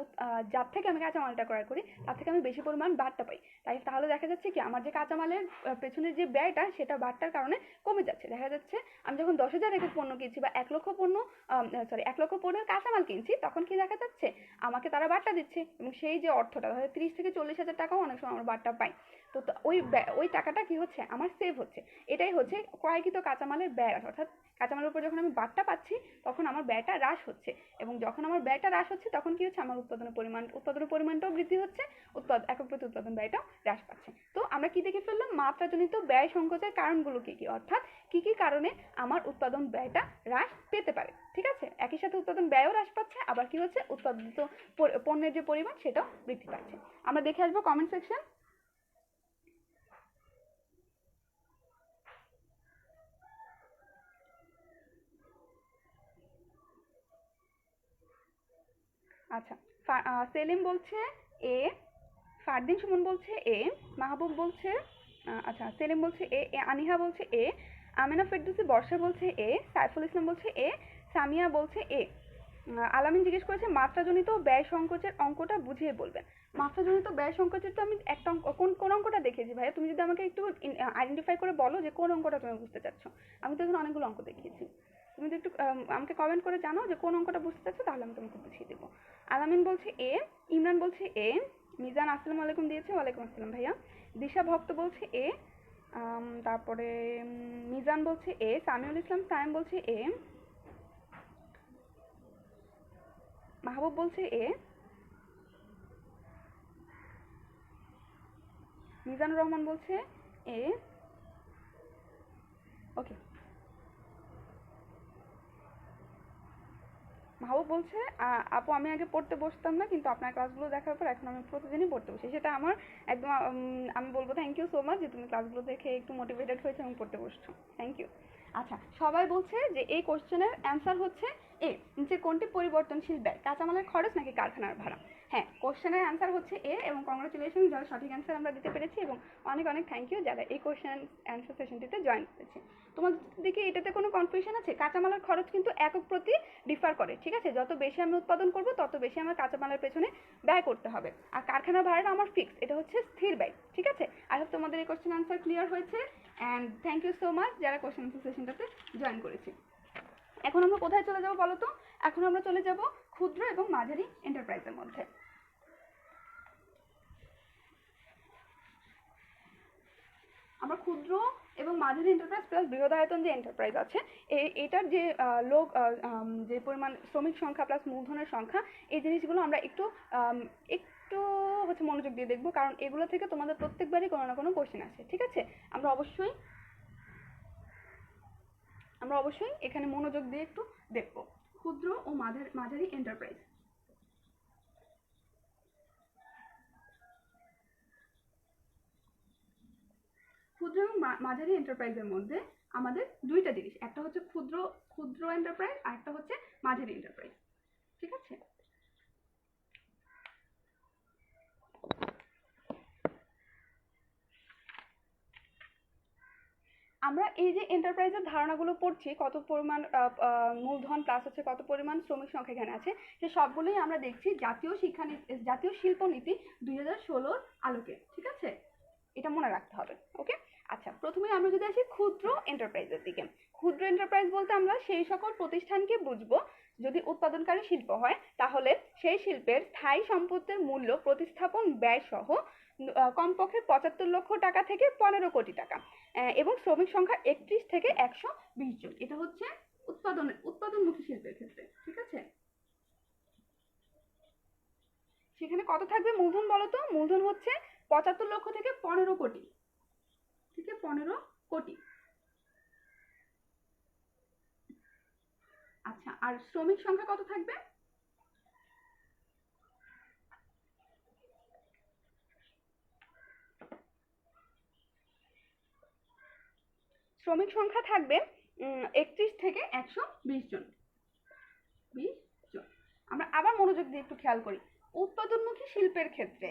যার থেকে আমি কাঁচামালটা ক্রয় করি, তার থেকে আমি বেশি পরিমাণ বাড়টা পাই। তাহলে দেখা যাচ্ছে কি, আমার যে কাঁচামালের পেছনের যে ব্যয়টা, সেটা বাড়টার কারণে কমে যাচ্ছে। দেখা যাচ্ছে আমি যখন 10,000 একক পণ্য কিনছি বা 1 লক্ষ পণ্যের কাঁচামাল কিনছি, তখন কি দেখা যাচ্ছে, আমাকে তারা বার্তা দিচ্ছে, এবং সেই যে অর্থটা, ধরো 30 থেকে 40,000 টাকাও অনেক সময় আমার বার্তা পাই। তো ওই টাকাটা কি হচ্ছে, আমার সেভ হচ্ছে। এটাই হচ্ছে ক্রয়কৃত কাঁচামালের ব্যয় হ্রাস। অর্থাৎ কাঁচামালের উপর যখন আমি বার্তা পাচ্ছি, তখন আমার ব্যয়টা হ্রাস হচ্ছে, এবং যখন আমার ব্যয়টা হ্রাস হচ্ছে, তখন কি হচ্ছে, আমার উৎপাদনের পরিমাণটাও বৃদ্ধি হচ্ছে, একক প্রতি উৎপাদন ব্যয়টাও হ্রাস পাচ্ছে। তো আমরা কি দেখে ফেললাম, মাত্রাজনিত ব্যয় সংকোচের কারণগুলো কি কি, অর্থাৎ কি কি কারণে আমার উৎপাদন ব্যয়টা হ্রাস পেতে পারে। ঠিক আছে, একই সাথে উৎপাদন ব্যয়ও হ্রাস পাচ্ছে, আবার কি হচ্ছে, উৎপাদিত পণ্যের যে পরিমাণ সেটাও বৃদ্ধি পাচ্ছে। আমরা দেখে আসবো কমেন্ট সেকশন। আচ্ছা, সেলিম বলছে এ, ফারদিন সুমন বলছে এ, মাহবুব বলছে, আচ্ছা সেলিম বলছে এ, আনিহা বলছে এ, আমেনা ফেরদৌসী বর্ষা বলছে এ, সাইফুল ইসলাম বলছে এ, সামিয়া বলছে এ। আলামিন জিজ্ঞেস করেছে মাত্রাজনিত ব্যয় সংকোচের অঙ্কটা বুঝিয়ে বলবেন। মাত্রাজনিত ব্যয় সংকোচের তো আমি একটা কোন অঙ্কটা দেখেছি ভাইয়া, তুমি যদি আমাকে একটু আইডেন্টিফাই করে বলো যে কোন অঙ্কটা তুমি বুঝতে চাচ্ছ। আমি তো এখানে অনেকগুলো অঙ্ক দেখিয়েছি, তুমি যদি একটু আমাকে কমেন্ট করে জানাও যে কোন অঙ্কটা বুঝতে চাচ্ছ, তাহলে আমি তোমাকে বুঝিয়ে দেবো। আলামিন বলছে এ, ইমরান বলছে এ, মিজান আসসালামু আলাইকুম দিয়েছে, ওয়ালাইকুম আসসালাম ভাইয়া। দিশা ভক্ত বলছে এ, তারপরে মিজান বলছে এ, সামিউল ইসলাম সায়েম বলছে এ, মাহবুব বলছে এ, মিজানুর রহমান বলছে এ। ওকে, মাহবুব বলছে আপু আমি আগে পড়তে বসতাম না, কিন্তু আপনার ক্লাসগুলো দেখার পর এখন আমি প্রতিদিনই পড়তে বসি। সেটা আমার একদম আমি বলবো থ্যাংক ইউ সো মাচ যে তুমি ক্লাসগুলো দেখে একটু মোটিভেটেড হয়েছে এবং পড়তে বসছো। Thank you. আচ্ছা, সবাই বলছে যে এই কোশ্চেনের অ্যান্সার হচ্ছে এ, যে কোনটি পরিবর্তনশীল ব্যয়, কাঁচামালের খরচ নাকি কারখানার ভাড়া। হ্যাঁ, কোশ্চেনের অ্যান্সার হচ্ছে এ, এবং কংগ্রাচুলেশন যারা সঠিক অ্যান্সার আমরা দিতে পেরেছি, এবং অনেক অনেক থ্যাংক ইউ যারা এই কোশ্চেন অ্যান্সার সেশনটিতে জয়েন করেছে। তোমাদের দিকে এটাতে কোনো কনফিউশন আছে? কাঁচামালের খরচ কিন্তু একক প্রতি ডিফার করে, ঠিক আছে? যত বেশি আমি উৎপাদন করব তত বেশি আমার কাঁচামালের পেছনে ব্যয় করতে হবে। আর কারখানার ভাড়াটা আমার ফিক্স, এটা হচ্ছে স্থির ব্যয়, ঠিক আছে? আই হোপ তোমাদের এই কোশ্চেন আনসার ক্লিয়ার হয়েছে, and thank you so much যারা কোশ্চেন আনসার সেশনটাতে জয়েন করেছে। এখন আমরা কোথায় চলে যাব বলো তো? এখন আমরা চলে যাব ক্ষুদ্র এবং মাঝারি এন্টারপ্রাইজের মধ্যে। আমরা ক্ষুদ্র এবং মাঝারি এন্টারপ্রাইজ প্লাস বৃহদায়তন যে এন্টারপ্রাইজ আছে, এটার যে লোক যে পরিমাণ শ্রমিক সংখ্যা প্লাস মূলধনের সংখ্যা, এই জিনিসগুলো আমরা একটু একটু হচ্ছে মনোযোগ দিয়ে দেখবো, কারণ এগুলো থেকে তোমাদের প্রত্যেকবারই কোনো না কোনো কোশ্চেন আসে, ঠিক আছে? আমরা অবশ্যই এখানে মনোযোগ দিয়ে একটু দেখবো। ক্ষুদ্র ও মাঝারি এন্টারপ্রাইজ। ক্ষুদ্র এবং মাঝারি এন্টারপ্রাইজের মধ্যে আমাদের দুইটা জিনিস, একটা হচ্ছে ক্ষুদ্র এন্টারপ্রাইজ আর একটা হচ্ছে মাঝারি এন্টারপ্রাইজ, ঠিক আছে? আমরা এই যে এন্টারপ্রাইজের ধারণাগুলো পড়ছি, কত পরিমাণ মূলধন প্লাস হচ্ছে কত পরিমাণ শ্রমিক সংখ্যা এখানে আছে, সে সবগুলোই আমরা দেখছি জাতীয় শিল্পনীতি 2016 আলোকে, ঠিক আছে? এটা মনে রাখতে হবে, ওকে? আচ্ছা, প্রথমে আমরা যদি আসি ক্ষুদ্র এন্টারপ্রাইজের দিকে। ক্ষুদ্র এন্টারপ্রাইজ বলতে আমরা সেই সকল প্রতিষ্ঠানকে বুঝবো যদি উৎপাদনকারী শিল্প হয়, তাহলে সেই শিল্পের স্থায়ী সম্পত্তির মূল্য প্রতিস্থাপন ব্যয় সহ কমপক্ষে 75 লক্ষ টাকা থেকে 15 কোটি টাকা, এবং শ্রমিক সংখ্যা 31 থেকে 120 জন। এটা হচ্ছে উৎপাদনমুখী শিল্পের ক্ষেত্রে, ঠিক আছে? সেখানে কত থাকবে মূলধন বলো তো? মূলধন হচ্ছে 75 লক্ষ থেকে 15 কোটি, ঠিক আছে? 15 কোটি। আচ্ছা, আর শ্রমিক সংখ্যা কত থাকবে? শ্রমিক সংখ্যা থাকবে 31 থেকে 120 জন। 20 জন। আমরা আবার মনোযোগ দিয়ে একটু খেয়াল করি। উৎপাদনমুখী শিল্পের ক্ষেত্রে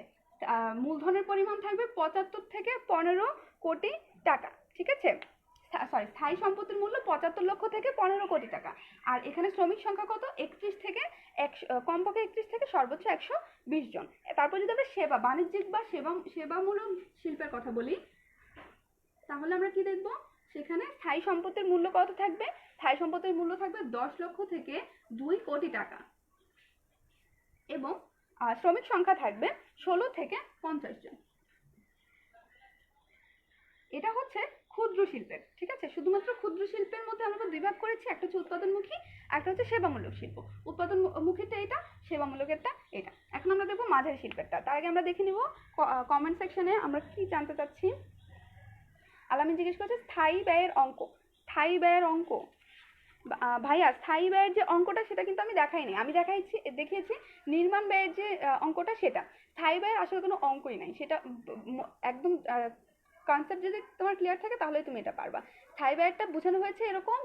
মূলধনের পরিমাণ থাকবে 75 থেকে 15 কোটি টাকা, ঠিক আছে? সরি, স্থায়ী সম্পত্তির মূল্য 75 লক্ষ থেকে 15 কোটি টাকা। আর এখানে শ্রমিক সংখ্যা কত? 31 থেকে কমপক্ষে 31 থেকে সর্বোচ্চ 120 জন। তারপর যদি আমরা বাণিজ্যিক বা সেবামূলক শিল্পের কথা বলি, তাহলে আমরা কি দেখব? সেখানে স্থায়ী সম্পত্তির মূল্য কত থাকবে? স্থায়ী সম্পত্তির মূল্য থাকবে 10 লক্ষ থেকে 2 কোটি টাকা, এবং শ্রমিক সংখ্যা থাকবে 16 থেকে 50 জন। এটা হচ্ছে ক্ষুদ্র শিল্পের, ঠিক আছে? শুধুমাত্র ক্ষুদ্র শিল্পের মধ্যে আমরা দুই ভাগ করেছি, একটা হচ্ছে উৎপাদনমুখী আর একটা হচ্ছে সেবামূলক শিল্প। উৎপাদনমুখীটা এটা, সেবামূলকেরটা এটা। এখন আমরা দেখবো মাঝারি শিল্পেরটা। তার আগে আমরা দেখে নিব কমেন্ট সেকশনে আমরা কি জানতে চাচ্ছি। আলামিন জিজ্ঞেস করছে স্থায়ী ব্যয়ের অঙ্ক। ভাইয়া, স্থায়ী ব্যয়ের যে অঙ্কটা সেটা কিন্তু আমি দেখাইনি, আমি দেখিয়েছি নির্মাণ ব্যয়ের যে অঙ্কটা, সেটা। স্থায়ী ব্যয়ের আসলে কোনো অঙ্কই নাই, সেটা একদম কনসেপ্ট যদি তোমার ক্লিয়ার থাকে তাহলে তুমি এটা পারবা। স্থায়ী ব্যয়টা বোঝানো হয়েছে এরকম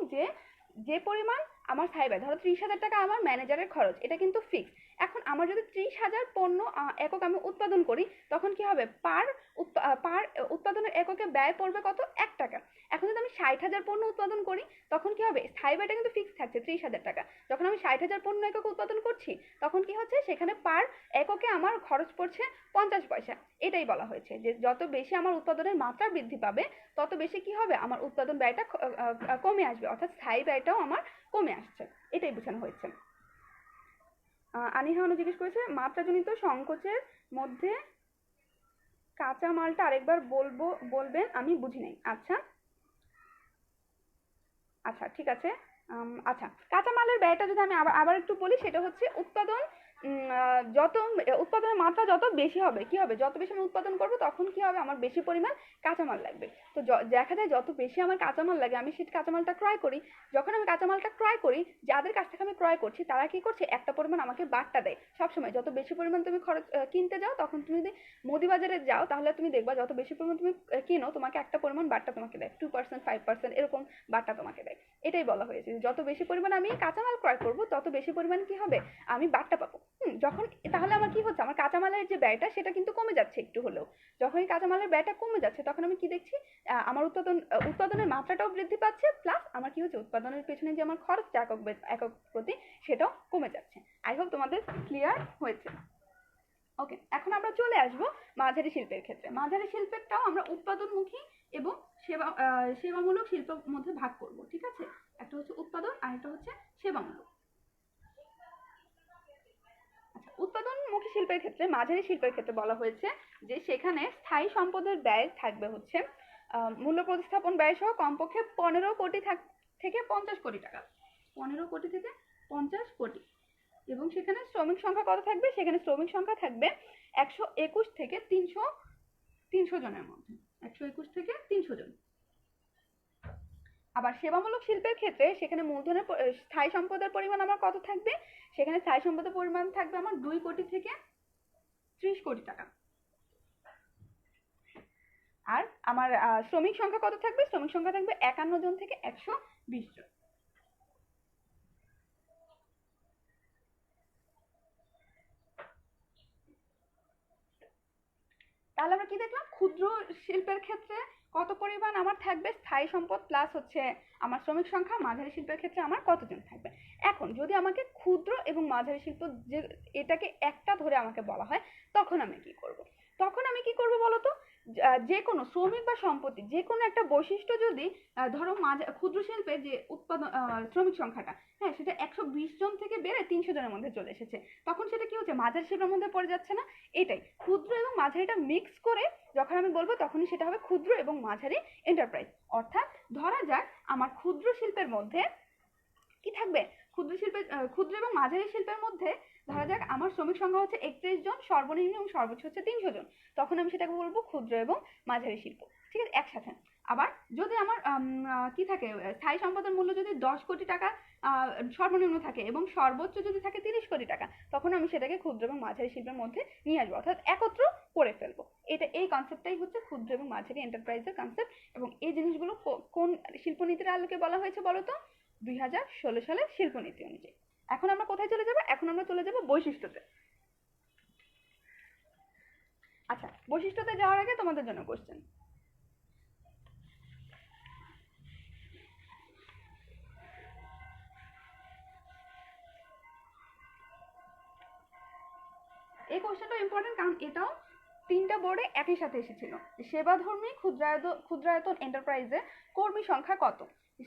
যে পরিমাণ আমার স্থায়ী ব্যয়, ধরো 30,000 টাকা আমার ম্যানেজারের খরচ, এটা কিন্তু ফিক্স। এখন আমার যদি 30,000 পণ্য একক আমি উৎপাদন করি, তখন কি হবে? পার উৎপাদনের এককে ব্যয় পড়বে কত? 1 টাকা। এখন যদি আমি 60,000 পণ্য উৎপাদন করি, তখন কি হবে? স্থায়ী ব্যয়টা কিন্তু ফিক্স থাকছে 30,000 টাকা। যখন আমি 60,000 পণ্য একক উৎপাদন করছি, তখন কি হচ্ছে? সেখানে পার এককে আমার খরচ পড়ছে 50 পয়সা। এটাই বলা হয়েছে যে যত বেশি আমার উৎপাদনের মাত্রা বৃদ্ধি পাবে, তত বেশি কি হবে? আমার উৎপাদন ব্যয়টা কমে আসবে, অর্থাৎ স্থায়ী ব্যয়টাও আমার কমে আসছে, এটাই বোঝানো হয়েছে। আনিহা জিজ্ঞেস করেছে মাত্রাজনিত সংকোচের মধ্যে কাঁচা মালটা আরেকবার বলবেন, আমি বুঝি নাই। আচ্ছা ঠিক আছে। আচ্ছা, কাঁচামালের ব্যয়টা যদি আমি আবার একটু বলি, সেটা হচ্ছে যত উৎপাদনের মাত্রা যত বেশি হবে, কি হবে, যত বেশি আমি উৎপাদন করবো তখন কি হবে, আমার বেশি পরিমাণ কাঁচামাল লাগবে। তো দেখা যায় যত বেশি আমার কাঁচামাল লাগে আমি সেই কাঁচামালটা ক্রয় করি। যখন আমি কাঁচামালটা ক্রয় করি, যাদের কাছ থেকে আমি ক্রয় করছি তারা কি করছে, একটা পরিমাণ আমাকে বার্তা দেয় সবসময়। যত বেশি পরিমাণ তুমি খরচ কিনতে যাও, তখন তুমি যদি মুদি বাজারে যাও তাহলে তুমি দেখবা যত বেশি পরিমাণ তুমি কিনো, তোমাকে একটা পরিমাণ বার্তা তোমাকে দেয়, 2% 5% এরকম বার্তা তোমাকে দেয়। এটাই বলা হয়েছে, যত বেশি পরিমাণ আমি কাঁচামাল ক্রয় করবো তত বেশি পরিমাণ কি হবে, আমি বার্তা পাবো। যখন তাহলে আমার কি হচ্ছে, আমার কাঁচামালের যে ব্যয়টা সেটা কিন্তু কমে যাচ্ছে একটু হলেও। যখন এই কাঁচামালের ব্যয়টা কমে যাচ্ছে তখন আমি কি দেখছি, আমার উৎপাদনের মাত্রাটাও বৃদ্ধি পাচ্ছে, প্লাস আমার কি হচ্ছে, উৎপাদনের পেছনে যে আমার খরচ একক প্রতি সেটাও কমে যাচ্ছে। আই হোপ তোমাদের ক্লিয়ার হয়েছে। ওকে, এখন আমরা চলে আসবো মাঝারি শিল্পের ক্ষেত্রে। মাঝারি শিল্পেরটাও আমরা উৎপাদনমুখী এবং সেবামূলক শিল্পের মধ্যে ভাগ করব, ঠিক আছে। একটা হচ্ছে উৎপাদন আর একটা হচ্ছে সেবামূলক। আচ্ছা, উৎপাদনমুখী শিল্পের ক্ষেত্রে, মাঝারি শিল্পের ক্ষেত্রে বলা হয়েছে যে সেখানে স্থায়ী সম্পদের ব্যয় থাকবে হচ্ছে মূল্য প্রতিস্থাপন ব্যয় সহ কমপক্ষে 15 কোটি থেকে 50 কোটি টাকা, 15 কোটি থেকে 50 কোটি। এবং সেখানে শ্রমিক সংখ্যা কত থাকবে, সেখানে শ্রমিক সংখ্যা থাকবে 121 থেকে 300 জনের মধ্যে, 121 থেকে 300 জন। আবার সেবামূলক শিল্পের ক্ষেত্রে সেখানে মূলধনের স্থায়ী সম্পদের পরিমাণ আমার কত থাকবে, সেখানে স্থায়ী সম্পদের পরিমাণ থাকবে আমার 2 কোটি থেকে 30 কোটি টাকা। আর আমার শ্রমিক সংখ্যা কত থাকবে, শ্রমিক সংখ্যা থাকবে 51 জন থেকে 120 জন। তাহলে আমরা কি দেখলাম, ক্ষুদ্র শিল্পের ক্ষেত্রে কত পরিমাণ আমার থাকবে স্থায়ী সম্পদ প্লাস হচ্ছে আমার শ্রমিক সংখ্যা, মাঝারি শিল্পের ক্ষেত্রে আমার কতজন থাকবে। এখন যদি আমাকে ক্ষুদ্র এবং মাঝারি শিল্প যে এটাকে একটা ধরে আমাকে বলা হয়, তখন আমি কি করব, বলতো, যে কোনো শ্রমিক বা সম্পত্তি যে কোনো একটা বৈশিষ্ট্য যদি ধরো ক্ষুদ্র শিল্পের যে উৎপাদন শ্রমিক সংখ্যাটা, হ্যাঁ, সেটা 120 জন থেকে বেড়ে 300 জনের মধ্যে চলে এসেছে, তখন সেটা কি হচ্ছে, মাঝারি শিল্পের মধ্যে পড়ে যাচ্ছে না। এটাই ক্ষুদ্র এবং মাঝারিটা মিক্স করে যখন আমি বলবো তখনই সেটা হবে ক্ষুদ্র এবং মাঝারি এন্টারপ্রাইজ। অর্থাৎ ধরা যাক আমার ক্ষুদ্র শিল্পের মধ্যে কি থাকবে, ক্ষুদ্র এবং মাঝারি শিল্পের মধ্যে ধরা যাক আমার শ্রমিক সংখ্যা হচ্ছে 31 জন, সর্বনিম্ন এবং সর্বোচ্চ হচ্ছে 300 জন, তখন আমি সেটাকে বলবো ক্ষুদ্র এবং মাঝারি শিল্প, ঠিক আছে, একসাথে। আবার যদি আমার কি থাকে, স্থায়ী সম্পদের মূল্য যদি 10 কোটি টাকা সর্বনিম্ন থাকে এবং সর্বোচ্চ যদি থাকে 30 কোটি টাকা, তখন আমি সেটাকে ক্ষুদ্র এবং মাঝারি শিল্পের মধ্যে নিয়ে আসবো, অর্থাৎ একত্র করে ফেলবো। এই কনসেপ্টটাই হচ্ছে ক্ষুদ্র এবং মাঝারি এন্টারপ্রাইজের কনসেপ্ট। এবং এই জিনিসগুলো কোন শিল্পনীতির আলোকে বলা হয়েছে বলতো, 2016 সালের শিল্পনীতি অনুযায়ী। এখন আমরা কোথায় চলে যাব, এখন আমরা চলে যাব বৈশিষ্ট্যতে। আচ্ছা, বৈশিষ্ট্যতে যাওয়ার আগে তোমাদের জন্য কোশ্চেন, এই কোশ্চেনটা ইম্পর্টেন্ট কারণ এটাও 3টা বোর্ডে একই সাথে এসেছিল। সেবাধর্মী ক্ষুদ্রায়তন এন্টারপ্রাইজে কর্মী সংখ্যা কত,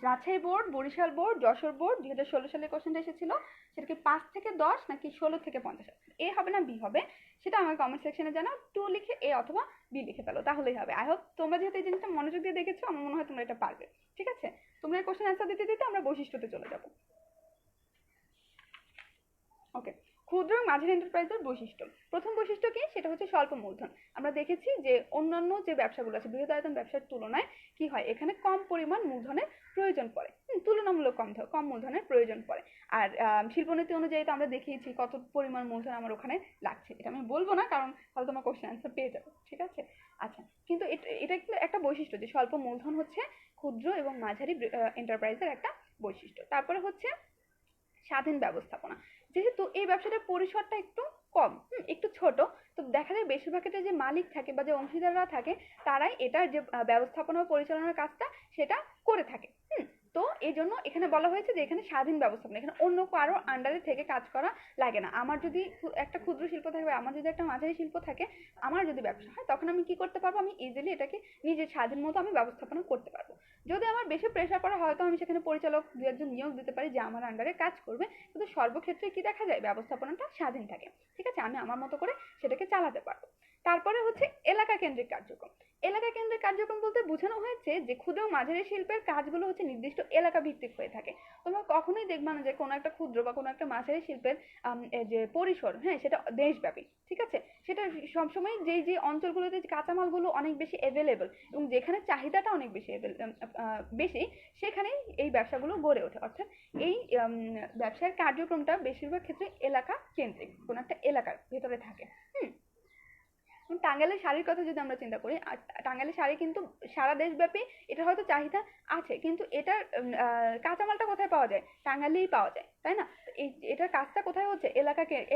Rajshahi board, Barisal board, Jessore board 2016 সালে কোশ্চেনটা এসেছিল। সেটা কি 5 থেকে 10 নাকি 16 থেকে 50? এ হবে না বি হবে, সেটা আমাকে কমেন্ট সেকশনে জানাও। 2 লিখে এ অথবা বি লিখে ফেলো, তাহলেই হবে। আই হোপ তোমরা যেহেতু এই জিনিসটা মনোযোগ দিয়ে দেখেছো, আমার মনে হয় তোমরা এটা পারবে, ঠিক আছে। তোমরা এই কোশ্চেন অ্যান্সার দিতে দিতে আমরা বৈশিষ্ট্যতে চলে যাব। ওকে, ক্ষুদ্র এবং মাঝারি এন্টারপ্রাইজের বৈশিষ্ট্য। প্রথম বৈশিষ্ট্য কি, সেটা হচ্ছে স্বল্প মূলধন। আমরা দেখেছি যে অন্যান্য যে ব্যবসাগুলো আছে বৃহদায়তন ব্যবসার তুলনায় কি হয়, এখানে কম পরিমাণ মূলধনের প্রয়োজন পড়ে, তুলনামূলক কম মূলধনের প্রয়োজন পড়ে। আর শিল্পনীতি অনুযায়ী তো আমরা দেখিয়েছি কত পরিমাণ মূলধন আমার ওখানে লাগছে, এটা আমি বলবো না কারণ তাহলে তোমার কোশ্চেন অ্যান্সার পেয়ে যাবে, ঠিক আছে। আচ্ছা, কিন্তু এটা একটা বৈশিষ্ট্য যে স্বল্প মূলধন হচ্ছে ক্ষুদ্র এবং মাঝারি এন্টারপ্রাইজের একটা বৈশিষ্ট্য। তারপরে হচ্ছে স্বাধীন ব্যবস্থাপনা। যেহেতু এই ব্যবসাটার পরিসরটা একটু কম, একটু ছোট, তো দেখা যায় বেশিরভাগ ক্ষেত্রে যে মালিক থাকে বা যে অংশীদাররা থাকে তারাই এটার যে ব্যবস্থাপনা ও পরিচালনার কাজটা সেটা করে থাকে। তো এই জন্য এখানে বলা হয়েছে যে এখানে স্বাধীন ব্যবস্থাপনা, এখানে অন্য কারো আন্ডারে থেকে কাজ করা লাগে না। আমার যদি একটা ক্ষুদ্র শিল্প থাকে বা আমার যদি একটা মাঝারি শিল্প থাকে, আমার যদি ব্যবসা হয় তখন আমি কি করতে পারবো, আমি ইজিলি এটাকে নিজের স্বাধীন মতো আমি ব্যবস্থাপনা করতে পারবো। যদি আমার বেশি প্রেশার পড়ে হয়তো আমি সেখানে পরিচালক 2-1 জন নিয়োগ দিতে পারি যে আমার আন্ডারে কাজ করবে, কিন্তু সর্বক্ষেত্রে কি দেখা যায়, ব্যবস্থাপনাটা স্বাধীন থাকে, ঠিক আছে, আমি আমার মতো করে সেটাকে চালাতে পারবো। তারপরে হচ্ছে এলাকা কেন্দ্রিক কার্যক্রম। এলাকা কেন্দ্রিক কার্যক্রম বলতে বোঝানো হয়েছে যে ক্ষুদ্র ও মাঝারি শিল্পের কাজগুলো হচ্ছে নির্দিষ্ট এলাকা ভিত্তিক হয়ে থাকে। তোমরা কখনোই দেখবা না যে কোনো একটা ক্ষুদ্র বা কোনো একটা মাঝারি শিল্পের যে পরিসর, হ্যাঁ, সেটা দেশব্যাপী, ঠিক আছে। সেটা সবসময় যেই যে অঞ্চলগুলোতে কাঁচামালগুলো অনেক বেশি অ্যাভেলেবল এবং যেখানে চাহিদাটা অনেক বেশি বেশি, সেখানেই এই ব্যবসাগুলো গড়ে ওঠে। অর্থাৎ এই ব্যবসার কার্যক্রমটা বেশিরভাগ ক্ষেত্রে এলাকা কেন্দ্রিক, কোনো একটা এলাকার ভেতরে থাকে। টাঙ্গাইলের শাড়ির কথা যদি আমরা চিন্তা করি, টাঙ্গাইলের শাড়ি কিন্তু সারা দেশব্যাপী এটা হয়তো চাহিদা আছে, কিন্তু এটার কাঁচামালটা কোথায় পাওয়া যায়? টাঙ্গাইলেই পাওয়া যায়, তাই না? এটার কাজটা কোথায় হচ্ছে?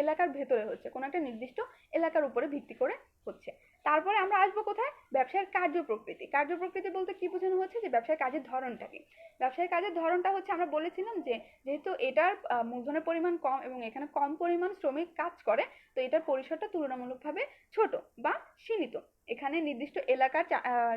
এলাকার ভেতরে হচ্ছে, কোনো একটা নির্দিষ্ট এলাকার উপরে ভিত্তি করে হচ্ছে। তারপরে আমরা আসবো কোথায়? ব্যবসায়ের কার্যপ্রকৃতি। কার্যপ্রকৃতি বলতে কি বোঝানো হচ্ছে? যে ব্যবসার কাজের ধরনটা কি। ব্যবসায়ের কাজের ধরনটা হচ্ছে, আমরা বলেছিলাম যে যেহেতু এটার মূলধনের পরিমাণ কম এবং এখানে কম পরিমাণ শ্রমিক কাজ করে, তো এটার পরিসরটা তুলনামূলকভাবে ছোট বা সীমিত। এখানে নির্দিষ্ট এলাকার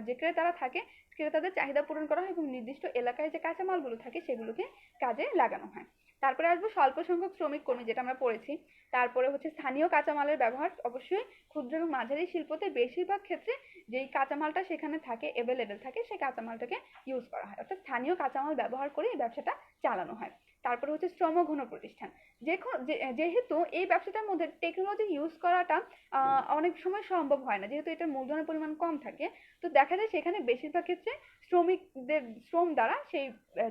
যে ক্রেতারা থাকে, ক্রেতাদের চাহিদা পূরণ করা হয় এবং নির্দিষ্ট এলাকায় যে কাঁচামালগুলো থাকে সেগুলোকে কাজে লাগানো হয়। তারপরে আসবো স্বল্প সংখ্যক শ্রমিক কর্মী, যেটা আমরা পড়েছি। তারপরে হচ্ছে স্থানীয় কাঁচামালের ব্যবহার। অবশ্যই ক্ষুদ্র এবং মাঝারি শিল্পতে বেশিরভাগ ক্ষেত্রে যেই কাঁচামালটা সেখানে থাকে, অ্যাভেলেবেল থাকে, সেই কাঁচামালটাকে ইউজ করা হয়, অর্থাৎ স্থানীয় কাঁচামাল ব্যবহার করে এই ব্যবসাটা চালানো হয়। তারপরে হচ্ছে শ্রমঘন প্রতিষ্ঠান। যেহেতু এই ব্যবসাটার মধ্যে টেকনোলজি ইউজ করাটা অনেক সময় সম্ভব হয় না, যেহেতু এটার মূলধনের পরিমাণ কম থাকে, তো দেখা যায় সেখানে বেশিরভাগ ক্ষেত্রে শ্রমিকদের শ্রম দ্বারা সেই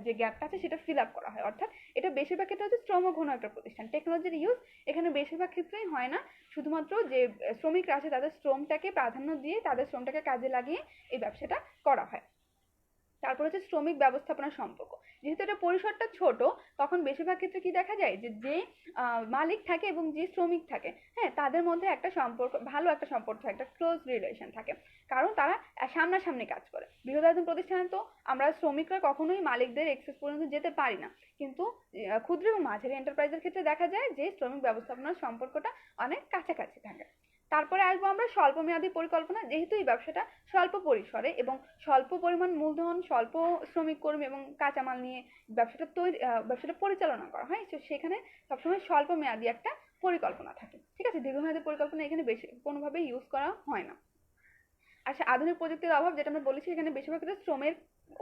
যে গ্যাপটা আছে সেটা ফিল আপ করা হয়। অর্থাৎ এটা বেশিরভাগ ক্ষেত্রে হচ্ছে শ্রমঘন একটা প্রতিষ্ঠান। টেকনোলজির ইউজ এখানে বেশিরভাগ ক্ষেত্রেই হয় না, শুধুমাত্র যে শ্রমিকরা আছে তাদের শ্রমটাকে প্রাধান্য দিয়ে, তাদের শ্রমটাকে কাজে লাগিয়ে এই ব্যবসাটা করা হয়। তারপর হচ্ছে শ্রমিক ব্যবস্থাপনা সম্পর্ক। যেহেতু এটা পরিসরটা ছোট, তখন বেশিরভাগ ক্ষেত্রে কি দেখা যায় যে মালিক থাকে এবং যে শ্রমিক থাকে, হ্যাঁ, তাদের মধ্যে একটা সম্পর্ক, ভালো একটা সম্পর্ক থাকে, একটা ক্লোজ রিলেশন থাকে, কারণ তারা সামনাসামনি কাজ করে। বৃহদায়তন প্রতিষ্ঠানে তো আমরা শ্রমিকরা কখনোই মালিকদের এক্সেস পর্যন্ত যেতে পারি না, কিন্তু ক্ষুদ্র এবং মাঝারি এন্টারপ্রাইজের ক্ষেত্রে দেখা যায় যে শ্রমিক ব্যবস্থাপনার সম্পর্কটা অনেক কাছাকাছি থাকে। তারপরে আসবো আমরা স্বল্প মেয়াদী পরিকল্পনা। যেহেতু এই ব্যবসাটা স্বল্প পরিসরে এবং স্বল্প পরিমাণ মূলধন, স্বল্প শ্রমিক কর্মী এবং কাঁচামাল নিয়ে ব্যবসাটা পরিচালনা করা হয়, তো সেখানে সবসময় স্বল্প মেয়াদী একটা পরিকল্পনা থাকে, ঠিক আছে। দীর্ঘমেয়াদী পরিকল্পনা এখানে বেশি কোনোভাবেই ইউজ করা হয় না। আর আধুনিক প্রযুক্তির অভাব, যেটা আমরা বলেছি, এখানে বেশিরভাগ ক্ষেত্রে শ্রমের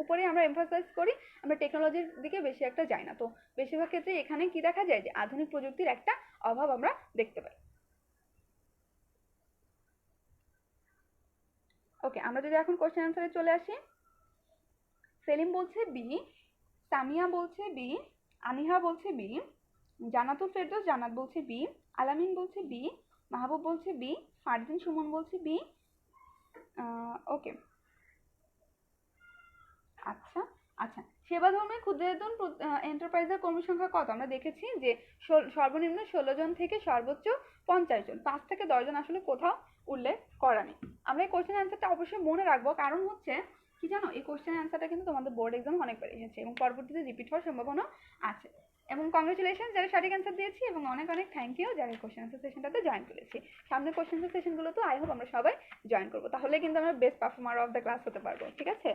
উপরে আমরা এমফাসাইজ করি, আমরা টেকনোলজির দিকে বেশি একটা যাই না। তো বেশিরভাগ ক্ষেত্রে এখানে কি দেখা যায় যে আধুনিক প্রযুক্তির একটা অভাব আমরা দেখতে পাই। ওকে, আমরা যদি এখন কোশ্চেন অ্যান্সারে চলে আসি। সেলিম বলছে বি, সামিয়া বলছে বি, আনিহা বলছে বি, জান্নাতুল ফেরদৌস জান্নাত বলছে বি, আলামিন বলছে বি, মাহবুব বলছে বি, ফারদিন সুমন বলছে বি। ওকে, আচ্ছা আচ্ছা। সেবাধর্মী ক্ষুদ্রায়তন এন্টারপ্রাইজের কর্মী সংখ্যা কত? আমরা দেখেছি যে সর্বনিম্ন 16 জন থেকে সর্বোচ্চ 50 জন। 5 থেকে 10 জন আসলে কোথাও উল্লেখ করা নেই। আমরা এই কোশ্চেন অ্যান্সারটা অবশ্যই মনে রাখবো, কারণ হচ্ছে কি জানো, এই কোশ্চেন অ্যান্সারটা কিন্তু তোমাদের বোর্ড এক্সাম অনেকবার এসেছে এবং পরবর্তীতে রিপিট হওয়ার সম্ভাবনা আছে। এবং কংগ্রেচুলেশন যারা সঠিক অ্যান্সার দিয়েছি, এবং অনেক অনেক থ্যাংক ইউ যারা কোশ্চেন অ্যান্সার সেশনটাতে জয়েন করেছি। সামনের কোশ্চেন অ্যান্সার সেশনগুলো তো আই হোপ আমরা সবাই জয়েন করবো, তাহলে কিন্তু আমরা best performer of the class হতে পারবো, ঠিক আছে।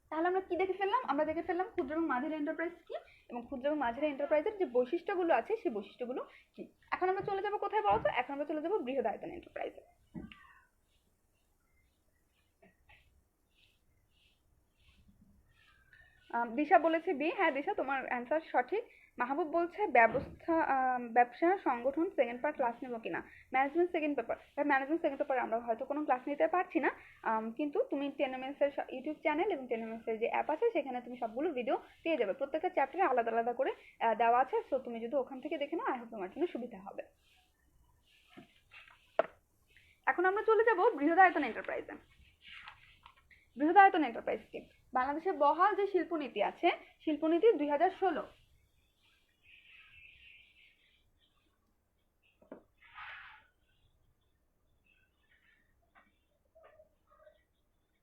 তাহলে আমরা কি দেখে ফেললাম? আমরা দেখে ফেললাম ক্ষুদ্র এবং মাঝারি এন্টারপ্রাইজ কি এবং ক্ষুদ্র এবং মাঝারি এন্টারপ্রাইজের যে বৈশিষ্ট্যগুলো আছে সেই বৈশিষ্ট্যগুলো কি। এখন আমরা চলে যাব কোথায় বলতো? এখন আমরা চলে যাব বৃহদায়তন এন্টারপ্রাইজে। দিশা বলেছে বি। হ্যাঁ দিশা, তোমার অ্যান্সার সঠিক। মাহবুব বলছে ব্যবসা সংগঠন সেকেন্ড পার্ট ক্লাস নেবো কিনা। Management second paper, management second paper আমরা হয়তো কোনো ক্লাস নিতে পারছি না, কিন্তু তুমি টেনএমএস এর ইউটিউব চ্যানেল এবং টেনএমএস এর যে অ্যাপ আছে সেখানে তুমি সবগুলো ভিডিও পেয়ে যাবে, প্রত্যেকটা চ্যাপ্টারে আলাদা আলাদা করে দেওয়া আছে। সো তুমি যদি ওখান থেকে দেখে নাও, আই হোপ তোমার জন্য সুবিধা হবে। এখন আমরা চলে যাব বৃহদায়তন এন্টারপ্রাইজে। বৃহদায়তন এন্টারপ্রাইজ কি? বাংলাদেশের বহাল যে শিল্পনীতি আছে, শিল্পনীতি 2016।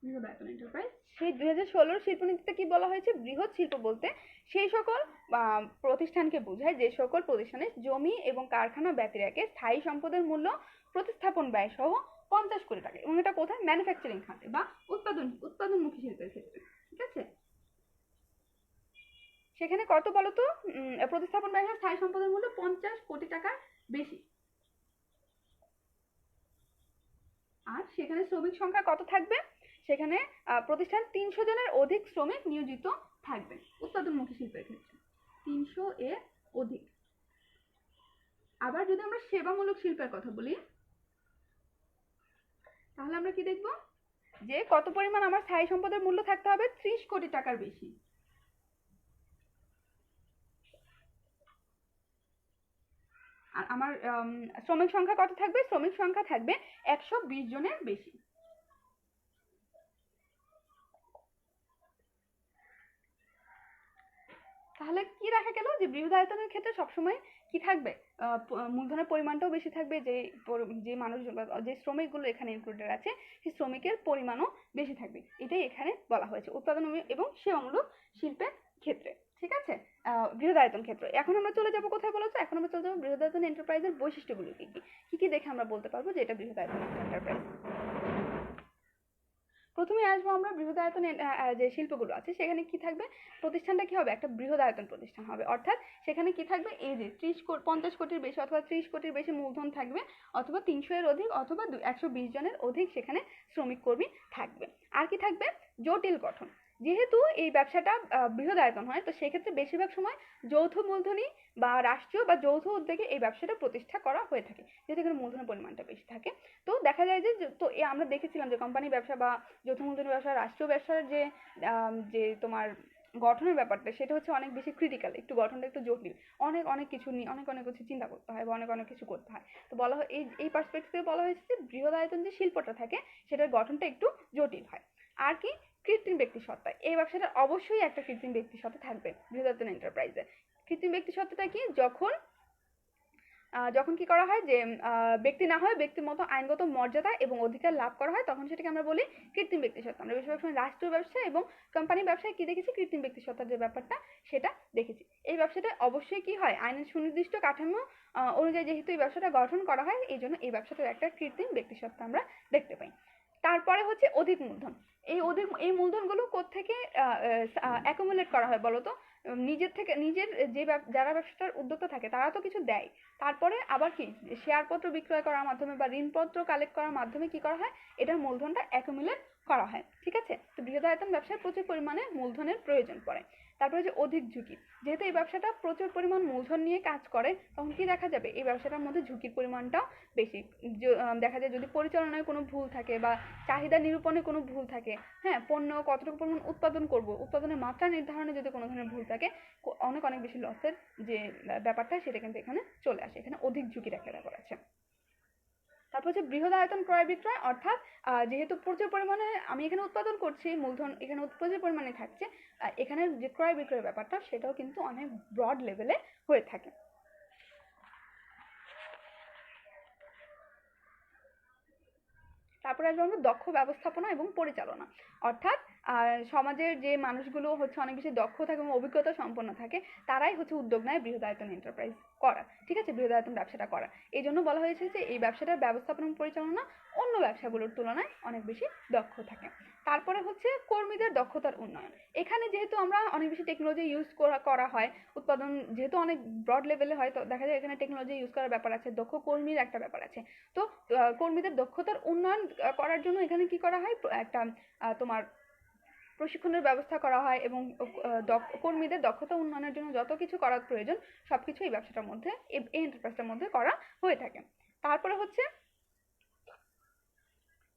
বৃহদায়তন এন্টারপ্রাইজ, সেই 2016 শিল্পনীতিতে কি বলা হয়েছে? বৃহৎ শিল্প বলতে সেই সকল প্রতিষ্ঠানকে বোঝায় যে সকল প্রতিষ্ঠানে জমি এবং কারখানা ব্যতি রেখে স্থায়ী সম্পদের মূল্য প্রতিস্থাপন ব্যয় সহ 50 কোটি টাকা। এবং এটা কোথায়? ম্যানুফ্যাকচারিং খাতে বা উৎপাদনমুখী শিল্পের ক্ষেত্রে, ঠিক আছে। সেখানে কত বলতো? প্রতিস্থাপন ব্যয় স্থায়ী সম্পদের মূল্য 50 কোটি টাকার বেশি। আর সেখানে শ্রমিক সংখ্যা কত থাকবে? সেখানে প্রতিষ্ঠান 300 জনের অধিক শ্রমিক নিয়োজিত থাকবে উৎপাদনমুখী শিল্পের ক্ষেত্রে 300 এর অধিক। আবার যদি আমরা সেবামূলক শিল্পের কথা বলি তাহলে আমরা কি দেখব যে কত পরিমাণ আমার স্থায়ী সম্পদের মূল্য থাকতে হবে 30 কোটি টাকার বেশি। আর আমার শ্রমিক সংখ্যা কত থাকবে? শ্রমিক সংখ্যা থাকবে 120 জনের বেশি। তাহলে কি দেখা গেল যে বৃহদায়তনের ক্ষেত্রে সবসময় কি থাকবে? মূলধনের পরিমাণটাও বেশি থাকবে, যে মানুষজন যে শ্রমিকগুলো এখানে ইনক্লুডেড আছে সেই শ্রমিকের পরিমাণও বেশি থাকবে। এটাই এখানে বলা হয়েছে উৎপাদন এবং সেবামূলক শিল্পের ক্ষেত্রে। ঠিক আছে, বৃহদায়তন ক্ষেত্র। এখন আমরা চলে যাব কোথায় বলো তো? এখন আমরা চলে যাবো বৃহদায়তন এন্টারপ্রাইজের বৈশিষ্ট্যগুলো কি কি কি দেখে আমরা বলতে পারবো যে এটা বৃহদায়তন এন্টারপ্রাইজ। প্রথমে আসবো আমরা বৃহদায়তন যে শিল্পগুলো আছে সেখানে কি থাকবে? প্রতিষ্ঠানটা কি হবে? একটা বৃহদায়তন প্রতিষ্ঠান হবে, অর্থাৎ সেখানে কি থাকবে? এই যে 50 কোটির বেশি অথবা 30 কোটির বেশি মূলধন থাকবে, অথবা 300 এর অধিক অথবা 120 জনের অধিক সেখানে শ্রমিক কর্মী থাকবে। আর কি থাকবে? জটিল গঠন। যেহেতু এই ব্যবসাটা বৃহদায়তন হয়, তো সেক্ষেত্রে বেশিরভাগ সময় যৌথ মূলধনী বা রাষ্ট্রীয় বা যৌথ উদ্যোগে এই ব্যবসাটা প্রতিষ্ঠা করা হয়ে থাকে, যেহেতু এখানে মূলধনের পরিমাণটা বেশি থাকে। তো দেখা যায় যে আমরা দেখেছিলাম যে কোম্পানি ব্যবসা বা যৌথ মূলধনী ব্যবসা, রাষ্ট্রীয় ব্যবসার যে তোমার গঠনের ব্যাপারটা সেটা হচ্ছে অনেক বেশি ক্রিটিক্যাল, একটু গঠনটা একটু জটিল, অনেক কিছু নিয়ে অনেক কিছু চিন্তা করতে হয় বা অনেক কিছু করতে হয়। তো বলা হয় এই পার্সপেক্টিভে বলা হয়েছে যে বৃহদায়তন যে শিল্পটা থাকে সেটার গঠনটা একটু জটিল হয়। আর কি? কৃত্রিম ব্যক্তি সত্তা। এই ব্যবসাটা অবশ্যই একটা কৃত্রিম ব্যক্তি সত্তা থাকবে বৃহদায়তন এন্টারপ্রাইজে। কৃত্রিম ব্যক্তি সত্তাটা কি? যখন কি করা হয় যে ব্যক্তি না হয় ব্যক্তির মতো আইনগত মর্যাদা এবং অধিকার লাভ করা হয়, তখন সেটাকে আমরা বলি কৃত্রিম ব্যক্তি সত্তা। আমরা বেশিরভাগ সময় রাষ্ট্রীয় ব্যবসা এবং কোম্পানি ব্যবসায় কি দেখেছি? কৃত্রিম ব্যক্তি সত্তার যে ব্যাপারটা সেটা দেখেছি। এই ব্যবসাটা অবশ্যই কি হয়? আইনের সুনির্দিষ্ট কাঠামো অনুযায়ী যেহেতু এই ব্যবসাটা গঠন করা হয়, এই জন্য এই ব্যবসাটার একটা কৃত্রিম ব্যক্তি সত্তা আমরা দেখতে পাই। তারপরে হচ্ছে অধিক মূলধন। এই মূলধনগুলো কোত্থেকে অ্যাকুমুলেট করা হয় বলো তো? নিজের যারা ব্যবসাটার উদ্যোক্তা থাকে তারা তো কিছু দেয়, তারপরে আবার কি শেয়ারপত্র বিক্রয় করার মাধ্যমে বা ঋণপত্র কালেক্ট করার মাধ্যমে কি করা হয়? এটার মূলধনটা অ্যাকুমুলেট করা হয়। ঠিক আছে, তো বৃহদায়তন ব্যবসায় প্রচুর পরিমাণে মূলধনের প্রয়োজন পড়ে। তারপরে যে অধিক ঝুঁকি, যেহেতু এই ব্যবসাটা প্রচুর পরিমাণ মূলধন নিয়ে কাজ করে, তখন কি দেখা যাবে? এই ব্যবসাটার মধ্যে ঝুঁকির পরিমাণটাও বেশি। দেখা যায় যদি পরিচালনায় কোনো ভুল থাকে বা চাহিদা নিরূপণে কোনো ভুল থাকে, হ্যাঁ, পণ্য কতটুকু পরিমাণ উৎপাদন করব, উৎপাদনের মাত্রা নির্ধারণে যদি কোনো ধরনের ভুল থাকে, অনেক বেশি লসের যে ব্যাপারটা সেটা কিন্তু এখানে চলে আসে। এখানে অধিক ঝুঁকির একটা ব্যাপার আছে। তারপর হচ্ছে বৃহদায়তন ক্রয় বিক্রয়, অর্থাৎ যেহেতু প্রচুর পরিমাণে আমি এখানে উৎপাদন করছি, মূলধন এখানে প্রচুর পরিমাণে থাকছে, এখানে যে ক্রয় বিক্রয়ের ব্যাপারটা সেটাও কিন্তু অনেক ব্রড লেভেলে হয়ে থাকে। তারপরে আসবো আমরা দক্ষ ব্যবস্থাপনা এবং পরিচালনা, অর্থাৎ সমাজের যে মানুষগুলো হচ্ছে অনেক বেশি দক্ষ থাকে এবং অভিজ্ঞতা সম্পন্ন থাকে, তারাই হচ্ছে উদ্যোগ নেয় বৃহদায়তন এন্টারপ্রাইজ করা। ঠিক আছে, বৃহদায়তন ব্যবসাটা করা। এই জন্য বলা হয়েছে যে এই ব্যবসাটার ব্যবস্থাপনা এবং পরিচালনা অন্য ব্যবসাগুলোর তুলনায় অনেক বেশি দক্ষ থাকে। তারপরে হচ্ছে কর্মীদের দক্ষতার উন্নয়ন। এখানে যেহেতু আমরা অনেক বেশি টেকনোলজি ইউজ করা হয়, উৎপাদন যেহেতু অনেক ব্রড লেভেলে হয়, তো দেখা যায় এখানে টেকনোলজি ইউজ করার ব্যাপার আছে, দক্ষ কর্মীর একটা ব্যাপার আছে। তো কর্মীদের দক্ষতার উন্নয়ন করার জন্য এখানে কি করা হয়? একটা তোমার প্রশিক্ষণের ব্যবস্থা করা হয় এবং কর্মীদের দক্ষতা উন্নয়নের জন্য যত কিছু করার প্রয়োজন সবকিছু এই ব্যবসাটার মধ্যে, এই এন্টারপ্রাইজটার মধ্যে করা হয়ে থাকে। তারপরে হচ্ছে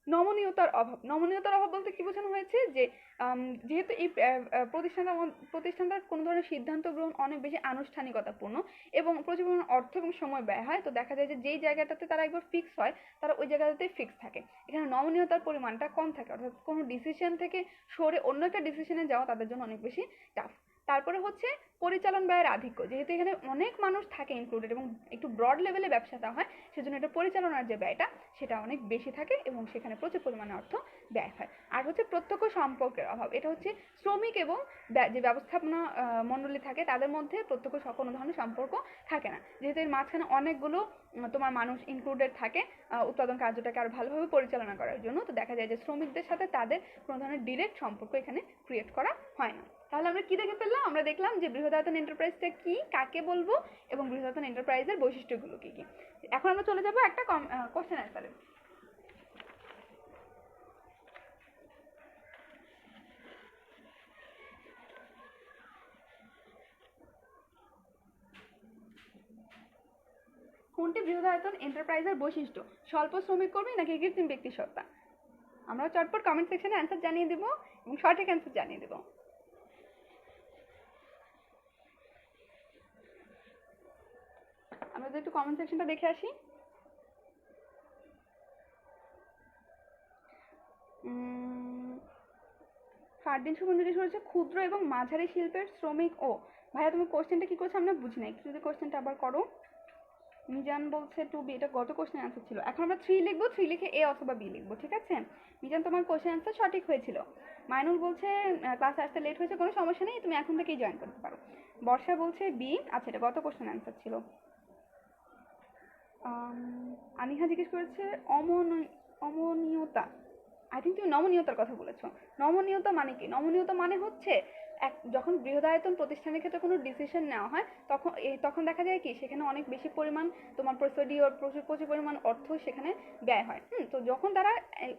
নমনীয়তার অভাব। নমনীয়তার অভাব বলতে কি বোঝানো হয়েছে? যে যেহেতু এই প্রতিষ্ঠানটার কোনো ধরনের সিদ্ধান্ত গ্রহণ অনেক বেশি আনুষ্ঠানিকতাপূর্ণ এবং প্রচুর পরিমাণ অর্থ এবং সময় ব্যয় হয়, তো দেখা যায় যে যেই জায়গাটাতে তারা একবার ফিক্স হয় তারা ওই জায়গাটাতেই ফিক্স থাকে। এখানে নমনীয়তার পরিমাণটা কম থাকে, অর্থাৎ কোনো ডিসিশন থেকে সরে অন্য একটা ডিসিশনে যাওয়া তাদের জন্য অনেক বেশি টাফ। তারপরে হচ্ছে পরিচালন ব্যয়ের আধিক্য। যেহেতু এখানে অনেক মানুষ থাকে ইনক্লুডেড এবং একটু ব্রড লেভেলে ব্যবসাটা হয়, সেজন্য এটা পরিচালনার যে ব্যয়টা সেটা অনেক বেশি থাকে এবং সেখানে প্রচুর পরিমাণে অর্থ ব্যয় হয়। আর হচ্ছে প্রত্যক্ষ সম্পর্কের অভাব। এটা হচ্ছে শ্রমিক এবং যে ব্যবস্থাপনা মণ্ডলী থাকে তাদের মধ্যে প্রত্যক্ষ কোনো ধরনের সম্পর্ক থাকে না, যেহেতু এর মাঝখানে অনেকগুলো তোমার মানুষ ইনক্লুডেড থাকে উৎপাদন কার্যটাকে আরো ভালোভাবে পরিচালনা করার জন্য। তো দেখা যায় যে শ্রমিকদের সাথে তাদের কোনো ধরনের ডিরেক্ট সম্পর্ক এখানে ক্রিয়েট করা হয় না। তাহলে আমরা কি দেখে ফেললাম? আমরা দেখলাম যে বৃহদায়তন এন্টারপ্রাইজটা কি, কাকে বলবো, এবং বৃহদায়তন এন্টারপ্রাইজের বৈশিষ্ট্যগুলো কি কি। এখন আমরা চলে যাবো একটা কোশ্চেন অ্যান্সারে। কোনটি বৃহদায়তন এন্টারপ্রাইজের বৈশিষ্ট্য? স্বল্প শ্রমিক কর্মী নাকি কৃত্রিম ব্যক্তি সত্তা? আমরা চটপট কমেন্ট সেকশনে অ্যান্সার জানিয়ে দেবো এবং সঠিক অ্যান্সার জানিয়ে দেবো। আমরা যদি একটু কমেন্ট সেকশনটা দেখে আসি। ফারদিন সুমন জিজ্ঞেস করেছে ক্ষুদ্র এবং মাঝারি শিল্পের শ্রমিক ও। ভাইয়া তুমি কোশ্চেনটা কি করছো আমরা বুঝি নাই, একটু যদি কোশ্চেনটা আবার করো। মিজান বলছে টু বি, এটা গত কোশ্চেন অ্যান্সার ছিল। এখন আমরা 3 লিখবো, 3 লিখে এ অথবা বি লিখবো, ঠিক আছে? মিজান তোমার কোশ্চেন অ্যান্সার সঠিক হয়েছিল। মাইনুল বলছে ক্লাসে আসতে লেট হয়েছে, কোনো সমস্যা নেই, তুমি এখন থেকেই জয়েন করতে পারো। বর্ষা বলছে বি, আচ্ছা এটা গত কোশ্চেন অ্যান্সার ছিল। আনিহা জিজ্ঞেস করেছে অমনীয়তা। আই থিঙ্ক তুমি নমনীয়তার কথা বলেছো। নমনীয়তা মানে কি? নমনীয়তা মানে হচ্ছে যখন বৃহদায়তন প্রতিষ্ঠানের ক্ষেত্রে কোনো ডিসিশন নেওয়া হয় তখন দেখা যায় কি সেখানে অনেক বেশি পরিমাণ তোমার প্রসিডিওর, প্রচুর পরিমাণ অর্থ সেখানে ব্যয় হয়। তো যখন তারা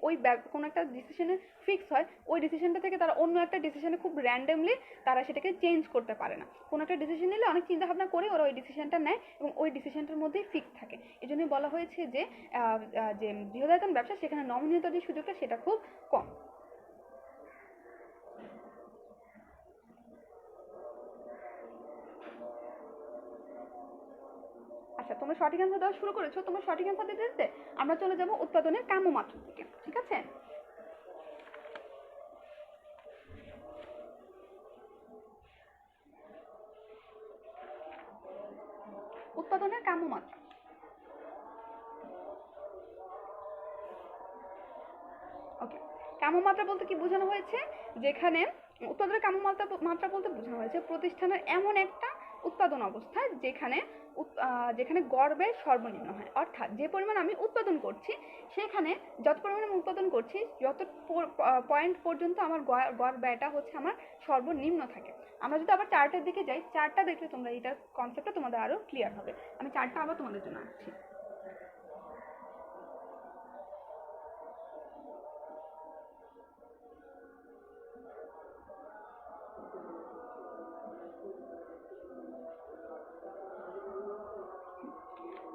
ওই কোনো একটা ডিসিশনে ফিক্স হয়, ওই ডিসিশনটা থেকে তারা অন্য একটা ডিসিশনে খুব র্যান্ডমলি তারা সেটাকে চেঞ্জ করতে পারে না। কোনো একটা ডিসিশন নিলে অনেক চিন্তা ভাবনা করে ওরা ওই ডিসিশনটা নেয় এবং ওই ডিসিশনটার মধ্যেই ফিক্স থাকে। এই জন্যই বলা হয়েছে যে যে বৃহদায়তন ব্যবসা সেখানে নমনীয়তার যে সুযোগটা সেটা খুব কম। আচ্ছা তোমরা সঠিক অ্যান্সার দেওয়া শুরু করেছো, তোমরা সঠিক অ্যান্সার দিতে দিতে আমরা চলে যাব উৎপাদনের কাম্য মাত্রা থেকে, ঠিক আছে? উৎপাদনের কাম্য মাত্রা, ওকে। কাম্য মাত্রা বলতে কি বোঝানো হয়েছে? যেখানে উৎপাদনের কাম্য মাত্রা বলতে বোঝানো হয়েছে প্রতিষ্ঠানের এমন একটা উৎপাদন অবস্থা যেখানে গড় ব্যয় সর্বনিম্ন হয়। অর্থাৎ যে পরিমাণ আমি উৎপাদন করছি সেখানে যত পরিমাণ আমি উৎপাদন করছি যত পয়েন্ট পর্যন্ত আমার গড় ব্যয়টা হচ্ছে আমার সর্বনিম্ন থাকে। আমরা যদি আবার চার্টের দিকে যাই, চার্টটা দেখলে তোমরা এটার কনসেপ্টটা তোমাদের আরো ক্লিয়ার হবে। আমি চার্টটা আবার তোমাদের জন্য আঁকছি।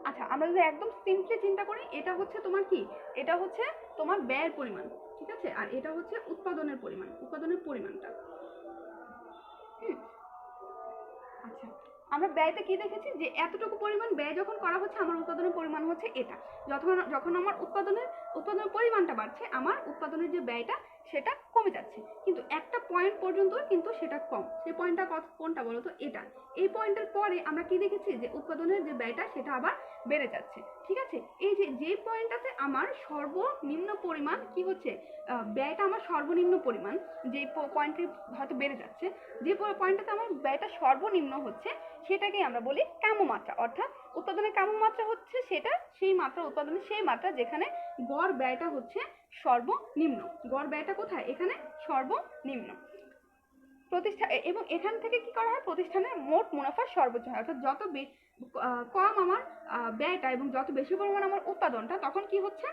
আচ্ছা আমরা যদি একদম সিম্পলি চিন্তা করি, এটা হচ্ছে তোমার কি, এটা হচ্ছে তোমার ব্যয়ের পরিমাণ, ঠিক আছে? আর এটা হচ্ছে উৎপাদনের পরিমাণটা। আচ্ছা আমরা ব্যয়টা কি দেখেছি যে এতটুকু পরিমাণ ব্যয় যখন করা হচ্ছে আমার উৎপাদনের পরিমাণ হচ্ছে এটা। যখন আমার উৎপাদনের পরিমাণটা বাড়ছে আমার উৎপাদনের যে ব্যয়টা সেটা কমে যাচ্ছে, কিন্তু একটা পয়েন্ট পর্যন্ত কিন্তু সেটা কম। সেই পয়েন্টটা কোনটা বলো তো? এটা। এই পয়েন্টের পরে আমরা কি দেখেছি যে উৎপাদনের যে ব্যয়টা সেটা আবার বেড়ে যাচ্ছে, ঠিক আছে? এই যে পয়েন্টটাতে আমার সর্বনিম্ন পরিমাণ কি হচ্ছে, ব্যয়টা আমার সর্বনিম্ন পরিমাণ, যে পয়েন্টে হয়তো বেড়ে যাচ্ছে, যে পয়েন্টটাতে আমার ব্যয়টা সর্বনিম্ন হচ্ছে সেটাকেই আমরা বলি কাম্য মাত্রা। অর্থাৎ উৎপাদনের কাম্য মাত্রা হচ্ছে সেটা, সেই মাত্রা উৎপাদনের সেই মাত্রা যেখানে গড় ব্যয়টা হচ্ছে সর্বনিম্ন। গড় ব্যয়টা কোথায়? এখানে সর্বনিম্ন। এবং এখান থেকে কি করা হয়? প্রতিষ্ঠানের মোট মুনাফা সর্বোচ্চ হয়। অর্থাৎ যত কম আমার ব্যয়টা এবং যত বেশি পরিমাণ আমার উৎপাদনটা, তখন কি হচ্ছে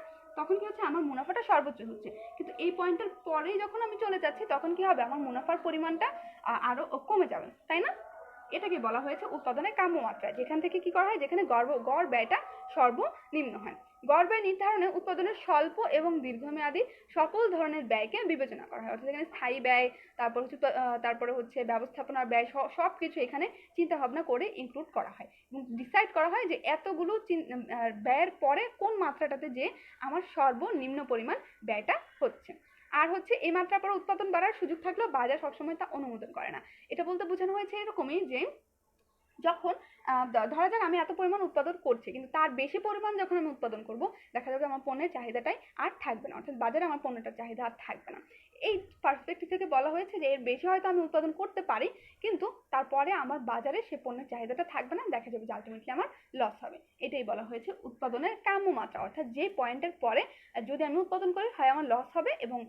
আমার মুনাফাটা সর্বোচ্চ হচ্ছে। কিন্তু এই পয়েন্টের পরেই যখন আমি চলে যাচ্ছি তখন কি হবে? আমার মুনাফার পরিমাণটা আরো কমে যাবে, তাই না? এটাকে বলা হয়েছে উৎপাদনের কাম্য মাত্রা, যেখান থেকে কি করা হয়, যেখানে গড় ব্যয়টা সর্বনিম্ন হয়। গড় ব্যয় নির্ধারণে উৎপাদনের স্বল্প এবং দীর্ঘমেয়াদী সকল ধরনের ব্যয়কে বিবেচনা করা হয়। অর্থাৎ এখানে স্থায়ী ব্যয়, তারপরে হচ্ছে ব্যবস্থাপনার ব্যয়, সবকিছু এখানে চিন্তা ভাবনা করে ইনক্লুড করা হয় এবং ডিসাইড করা হয় যে এতগুলো ব্যয়ের পরে কোন মাত্রাটাতে যে আমার সর্বনিম্ন পরিমাণ ব্যয়টা হচ্ছে। আর হচ্ছে এই মাত্রার পর উৎপাদন বাড়ার সুযোগ থাকলেও বাজার সবসময় তা অনুমোদন করে না। এটা বলতে বোঝানো হয়েছে এরকমই যে যখন ধরা যাক আমি এত পরিমাণ উৎপাদন করছি, কিন্তু তার বেশি পরিমাণ যখন আমি উৎপাদন করব দেখা যাবে আমার পণ্যের চাহিদাটাই আর থাকবে না, অর্থাৎ বাজারে আমার পণ্যটার চাহিদা আর থাকবে না। এই পার্সপেক্টিভ থেকে বলা হয়েছে যে এর বেশি হয়তো আমি উৎপাদন করতে পারি, কিন্তু তারপরে আমার বাজারে সে পণ্যের চাহিদাটা থাকবে না, দেখা যাবে যে আলটিমেটলি আমার লস হবে। এটাই বলা হয়েছে উৎপাদনের কাম্য মাত্রা। অর্থাৎ যে পয়েন্টের পরে যদি আমি উৎপাদন করি হয় আমার লস হবে, এবং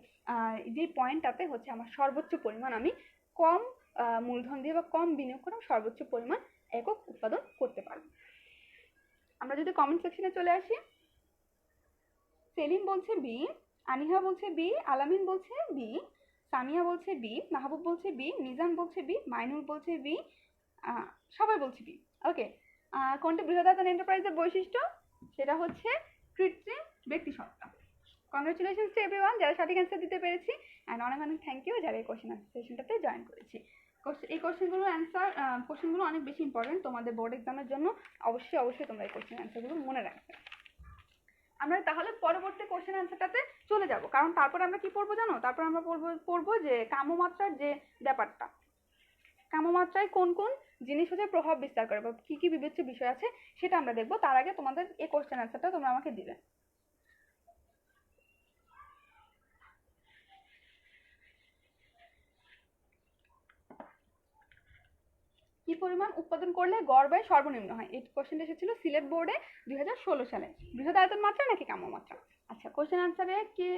যে পয়েন্টটাতে হচ্ছে আমার সর্বোচ্চ পরিমাণ আমি কম মূলধন দিয়ে বা কম বিনিয়োগ করে সর্বোচ্চ পরিমাণ একক উৎপাদন করতে পারবো। আমরা যদি কমেন্ট সেকশনে চলে আসি, সেলিম বলছে বি, আনিহা বলছে বি, আলামিন বলছে বি, সামিয়া বলছে বি, মাহবুব বলছে বি, মিজান বলছে বি, মাইনুল বলছে বি, সবাই বলছে বি। ওকে, কোনটি বৃহদায়তন এন্টারপ্রাইজের বৈশিষ্ট্য? সেটা হচ্ছে কৃত্রিম ব্যক্তিসত্তা। কংগ্রেচুলেশনস টু এভরিওয়ান যারা সঠিক অ্যান্সার দিতে পেরেছি, অ্যান্ড অনেক অনেক থ্যাংক ইউ যারা এই কোশ্চেন আনসার সেশনটাতে জয়েন করেছি। এই কোশ্চেনগুলো অনেক বেশি ইম্পর্টেন্ট তোমাদের বোর্ড এক্সামের জন্য। অবশ্যই তোমরা এই কোশ্চেন অ্যান্সারগুলো মনে রাখবে। আমরা তাহলে পরবর্তী কোশ্চেন অ্যান্সারটাতে চলে যাব, কারণ তারপর আমরা কি পড়বো জানো? তারপর আমরা পড়বো যে কাম্যমাত্রার যে ব্যাপারটা, কাম্যমাত্রায় কোন কোন জিনিস হচ্ছে প্রভাব বিস্তার করে বা কি কি বিবেচ্য বিষয় আছে সেটা আমরা দেখবো। তার আগে তোমাদের এই কোশ্চেন অ্যান্সারটা তোমরা আমাকে দিবে। কি পরিমাণ উৎপাদন করলে গড় ব্যয় সর্বনিম্ন হয়? এই কোশ্চেনটা এসেছিল সিলেট বোর্ডে 2016 সালে। বৃহদায়তন মাত্রা নাকি কাম্যমাত্রা? আচ্ছা, কোশ্চেন অ্যান্সারে কে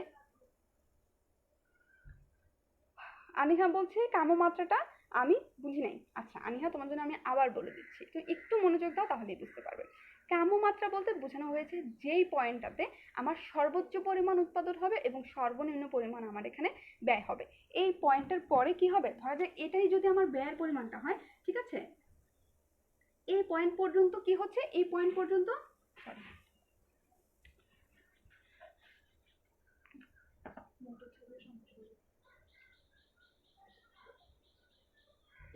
আনিহা বলছি কাম্যমাত্রাটা আমি বুঝি নাই। আচ্ছা আনিহা, তোমার জন্য আমি আবার বলে দিচ্ছি, তুমি একটু মনোযোগ দাও তাহলেই বুঝতে পারবে। কাম্যমাত্রা বলতে বোঝানো হয়েছে যেই পয়েন্টটাতে আমার সর্বোচ্চ পরিমাণ উৎপাদন হবে এবং সর্বনিম্ন পরিমাণ আমার এখানে ব্যয় হবে। এই পয়েন্টের পরে কি হবে, ধরা যাক এটাই যদি আমার ব্যয়ের পরিমাণটা হয়, ঠিক আছে, এই পয়েন্ট পর্যন্ত কি হচ্ছে, এই পয়েন্ট পর্যন্ত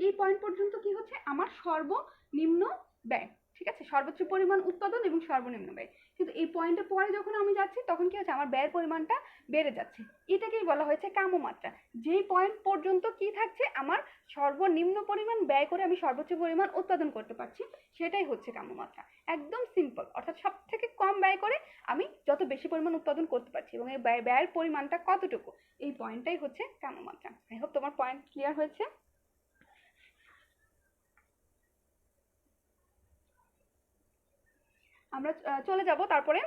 এই পয়েন্ট পর্যন্ত কি হচ্ছে আমার সর্বনিম্ন ব্যয়, ঠিক আছে, সর্বোচ্চ পরিমাণ উৎপাদন এবং সর্বনিম্ন ব্যয়। কিন্তু এই পয়েন্টের পরে যখন আমি যাচ্ছি তখন কি হচ্ছে, আমার ব্যয়ের পরিমাণটা বেড়ে যাচ্ছে। এটাকেই বলা হয়েছে কাম্যমাত্রা। যেই পয়েন্ট পর্যন্ত কি থাকছে, আমার সর্বনিম্ন পরিমাণ ব্যয় করে আমি সর্বোচ্চ পরিমাণ উৎপাদন করতে পারছি, সেটাই হচ্ছে কাম্যমাত্রা। একদম সিম্পল, অর্থাৎ সব থেকে কম ব্যয় করে আমি যত বেশি পরিমাণ উৎপাদন করতে পারছি এবং এই ব্যয়ের পরিমাণটা কতটুকু, এই পয়েন্টটাই হচ্ছে কাম্যমাত্রা। আই হোপ তোমার পয়েন্ট ক্লিয়ার হয়েছে। আমরা চলে যাব তারপরে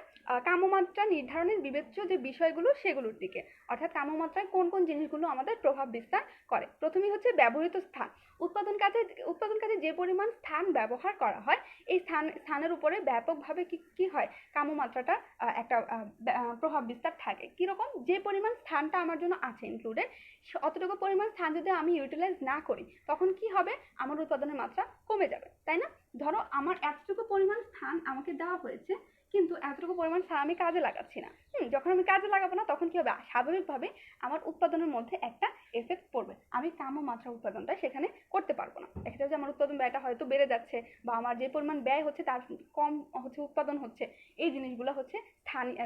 কাম্যমাত্রা নির্ধারণের বিবেচ্য যে বিষয়গুলো সেগুলোর দিকে, অর্থাৎ কাম্যমাত্রায় কোন কোন জিনিসগুলো আমাদের প্রভাব বিস্তার করে। প্রথমেই হচ্ছে ব্যবহৃত স্থান। উৎপাদন কাজে যে পরিমাণ স্থান ব্যবহার করা হয়, এই স্থানের উপরে ব্যাপকভাবে কি হয়, কাম্যমাত্রাটা একটা প্রভাব বিস্তার থাকে। কিরকম, যে পরিমাণ স্থানটা আমার জন্য আছে ইনক্লুডেড, অতটুকু পরিমাণ স্থান যদি আমি ইউটিলাইজ না করি তখন কি হবে, আমার উৎপাদনের মাত্রা কমে যাবে, তাই না? ধরো আমার এতটুকু পরিমাণ স্থান আমাকে দেওয়া হয়েছে, কিন্তু এতটুকু পরিমাণ স্থান আমি কাজে লাগাচ্ছি না। যখন আমি কাজে লাগাবো না তখন কি হবে, স্বাভাবিকভাবে আমার উৎপাদনের মধ্যে একটা এফেক্ট পড়বে, আমি কাম্যমাত্রা উৎপাদনটা সেখানে করতে পারবো না। দেখা যাচ্ছে আমার উৎপাদন ব্যয়টা হয়তো বেড়ে যাচ্ছে, বা আমার যে পরিমাণ ব্যয় হচ্ছে তার কম হচ্ছে উৎপাদন হচ্ছে। এই জিনিসগুলো হচ্ছে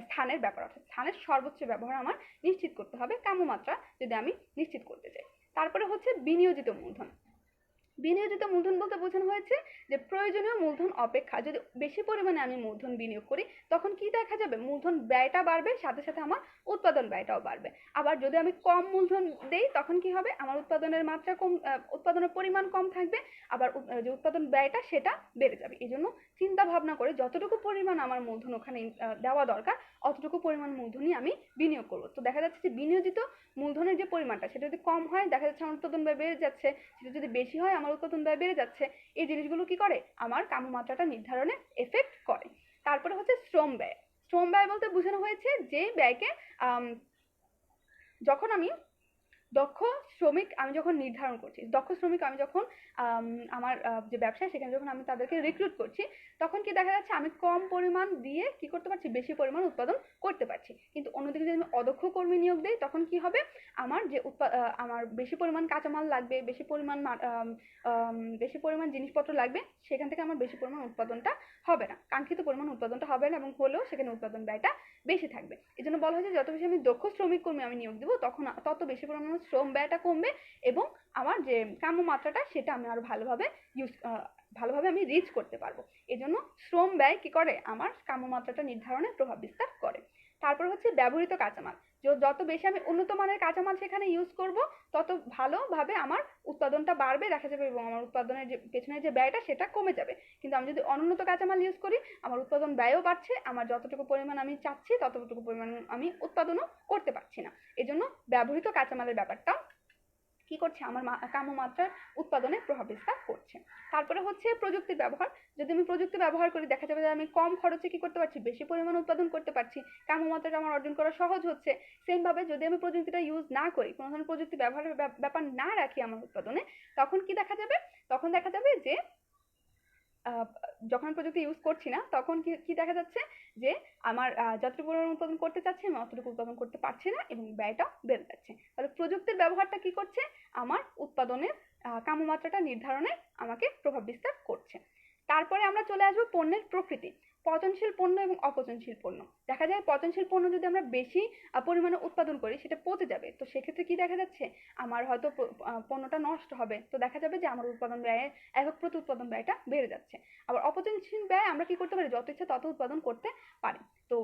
স্থানের ব্যাপার, অর্থাৎ স্থানের সর্বোচ্চ ব্যবহার আমার নিশ্চিত করতে হবে কাম্যমাত্রা যদি আমি নিশ্চিত করতে চাই। তারপরে হচ্ছে বিনিয়োজিত মূলধন। বিনিয়োজিত মূলধন বলতে বোঝানো হয়েছে যে প্রয়োজনীয় মূলধন অপেক্ষা যদি বেশি পরিমাণে আমি মূলধন বিনিয়োগ করি তখন কি দেখা যাবে, মূলধন ব্যয়টা বাড়বে, সাথে সাথে আমার উৎপাদন ব্যয়টাও বাড়বে। আবার যদি আমি কম মূলধন দেই তখন কি হবে, আমার উৎপাদনের মাত্রা কম, উৎপাদনের পরিমাণ কম থাকবে, আবার যে উৎপাদন ব্যয়টা সেটা বেড়ে যাবে। এই জন্য চিন্তা ভাবনা করে যতটুকু পরিমাণ আমার মূলধন ওখানে দেওয়া দরকার অতটুকু পরিমাণ মূলধনই আমি বিনিয়োগ করবো। তো দেখা যাচ্ছে যে বিনিয়োজিত মূলধনের যে পরিমাণটা সেটা যদি কম হয় দেখা যাচ্ছে আমার উৎপাদন ব্যয় বেড়ে যাচ্ছে, সেটা যদি বেশি হয় আমার উৎপাদন ব্যয় বেড়ে যাচ্ছে। এই জিনিসগুলো কি করে, আমার কাম্যমাত্রাটা নির্ধারণে এফেক্ট করে। তারপরে হচ্ছে শ্রম ব্যয়। শ্রম ব্যয় বলতে বোঝানো হয়েছে যে ব্যয়কে যখন আমি দক্ষ শ্রমিক আমি যখন নির্ধারণ করছি, দক্ষ শ্রমিক আমি যখন আমার যে ব্যবসা সেখানে যখন আমি তাদেরকে রিক্রুট করছি তখন কি দেখা যাচ্ছে আমি কম পরিমাণ দিয়ে কি করতে পারছি, বেশি পরিমাণ উৎপাদন করতে পারছি। কিন্তু অন্যদিকে যদি আমি অদক্ষ কর্মী নিয়োগ দিই তখন কি হবে, আমার যে আমার বেশি পরিমাণ কাঁচামাল লাগবে, বেশি পরিমাণ জিনিসপত্র লাগবে, সেখান থেকে আমার বেশি পরিমাণ উৎপাদনটা হবে না, কাঙ্ক্ষিত পরিমাণ উৎপাদনটা হবে না, এবং হলেও সেখানে উৎপাদন ব্যয়টা বেশি থাকবে। এই জন্য বলা হয়েছে যত বেশি আমি দক্ষ শ্রমিক কর্মী আমি নিয়োগ দেবো তখন তত বেশি পরিমাণ শ্রম ব্যয়টা কমবে এবং আমার যে কাম্য মাত্রাটা সেটা আমি আরো ভালোভাবে আমি রিচ করতে পারবো। এই জন্য শ্রম ব্যয় কি করে, আমার কাম্য মাত্রাটা নির্ধারণে প্রভাব বিস্তার করে। তারপর হচ্ছে ব্যবহৃত কাঁচামাল। যত বেশি আমি উন্নত মানের কাঁচামাল সেখানে ইউজ করব তত ভালোভাবে আমার উৎপাদনটা বাড়বে দেখা যাবে এবং আমার উৎপাদনের যে পেছনে যে ব্যয়টা সেটা কমে যাবে। কিন্তু আমি যদি অনুন্নত কাঁচামাল ইউজ করি আমার উৎপাদন ব্যয়ও বাড়ছে, আমার যতটুকু পরিমাণ আমি চাচ্ছি ততটুকু পরিমাণ আমি উৎপাদনও করতে পারছি না। এই জন্য ব্যবহৃত কাঁচামালের ব্যাপারটা কি করছে, আমার কাম্যমাত্রার উৎপাদনে প্রভাব বিস্তার করছে। তারপরে হচ্ছে প্রযুক্তির ব্যবহার। যদি আমি প্রযুক্তি ব্যবহার করি দেখা যাবে যে আমি কম খরচে কি করতে পারছি, বেশি পরিমাণ উৎপাদন করতে পারছি, কাম্যমাত্রাটা আমার অর্জন করা সহজ হচ্ছে। সেম ভাবে যদি আমি প্রযুক্তিটা ইউজ না করি, কোনো ধরনের প্রযুক্তি ব্যবহারের ব্যাপার না রাখি আমার উৎপাদনে, তখন কি দেখা যাবে, তখন দেখা যাবে যে যখন আমি প্রযুক্তি ইউজ করছি না তখন কি কি দেখা যাচ্ছে যে আমার যতটুকু পরিমাণ উৎপাদন করতে চাচ্ছি আমি অতটুকু উৎপাদন করতে পারছি না এবং ব্যয়টাও বেড়ে যাচ্ছে। তাহলে প্রযুক্তির ব্যবহারটা কি করছে, আমার উৎপাদনের কাম্যমাত্রাটা নির্ধারণে আমাকে প্রভাব বিস্তার করছে। তারপরে আমরা চলে আসবো পণ্যের প্রকৃতি। পচনশীল পণ্য এবং অপচনশীল পণ্য। দেখা যায় পচনশীল পণ্য যদি আমরা বেশি পরিমাণে উৎপাদন করি সেটা পচে যাবে, তো সেক্ষেত্রে কি দেখা যাচ্ছে আমার হয়তো পণ্যটা নষ্ট হবে, তো দেখা যাবে যে আমার উৎপাদন ব্যয়ের একক প্রতি উৎপাদন ব্যয়টা বেড়ে যাচ্ছে। আবার অপচনশীল ব্যয় আমরা কি করতে পারি, যত ইচ্ছা তত উৎপাদন করতে পারি। তো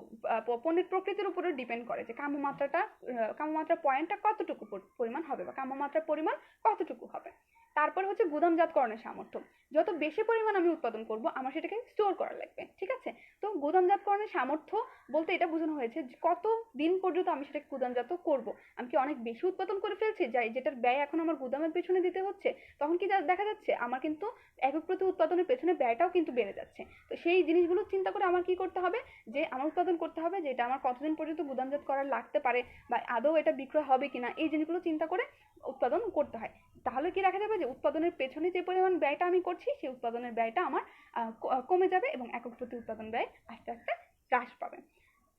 পণ্যের প্রকৃতির উপরে ডিপেন্ড করে যে কাম্যমাত্রা পয়েন্টটা কতটুকু পরিমাণ হবে বা কাম্যমাত্রার পরিমাণ কতটুকু হবে। তারপর হচ্ছে গুদামজাতকরণের সামর্থ্য। যত বেশি পরিমাণ আমি উৎপাদন করব আমার সেটাকে স্টোর করা লাগবে, ঠিক আছে। তো গুদামজাতকরণের সামর্থ্য বলতে এটা বোঝানো হয়েছে যে কত দিন পর্যন্ত আমি সেটাকে গুদামজাত করব। আমি কি অনেক বেশি উৎপাদন করে ফেলছি যেটার ব্যয় এখন আমার গুদামের পেছনে দিতে হচ্ছে, তখন কি দেখা যাচ্ছে আমার কিন্তু একক প্রতি উৎপাদনের পেছনে ব্যয়টাও কিন্তু বেড়ে যাচ্ছে। তো সেই জিনিসগুলো চিন্তা করে আমার কি করতে হবে, যে আমার উৎপাদন করতে হবে যে এটা আমার কতদিন পর্যন্ত গুদামজাত করা লাগতে পারে বা আদৌ এটা বিক্রয় হবে কিনা, এই জিনিসগুলো চিন্তা করে উৎপাদন করতে হয়। তাহলে কি দেখা যাবে যে উৎপাদনের পেছনে যে পরিমাণ ব্যয়টা আমি করছি সেই উৎপাদনের ব্যয়টা আমার কমে যাবে এবং একক প্রতি উৎপাদন ব্যয় আস্তে আস্তে হ্রাস পাবে।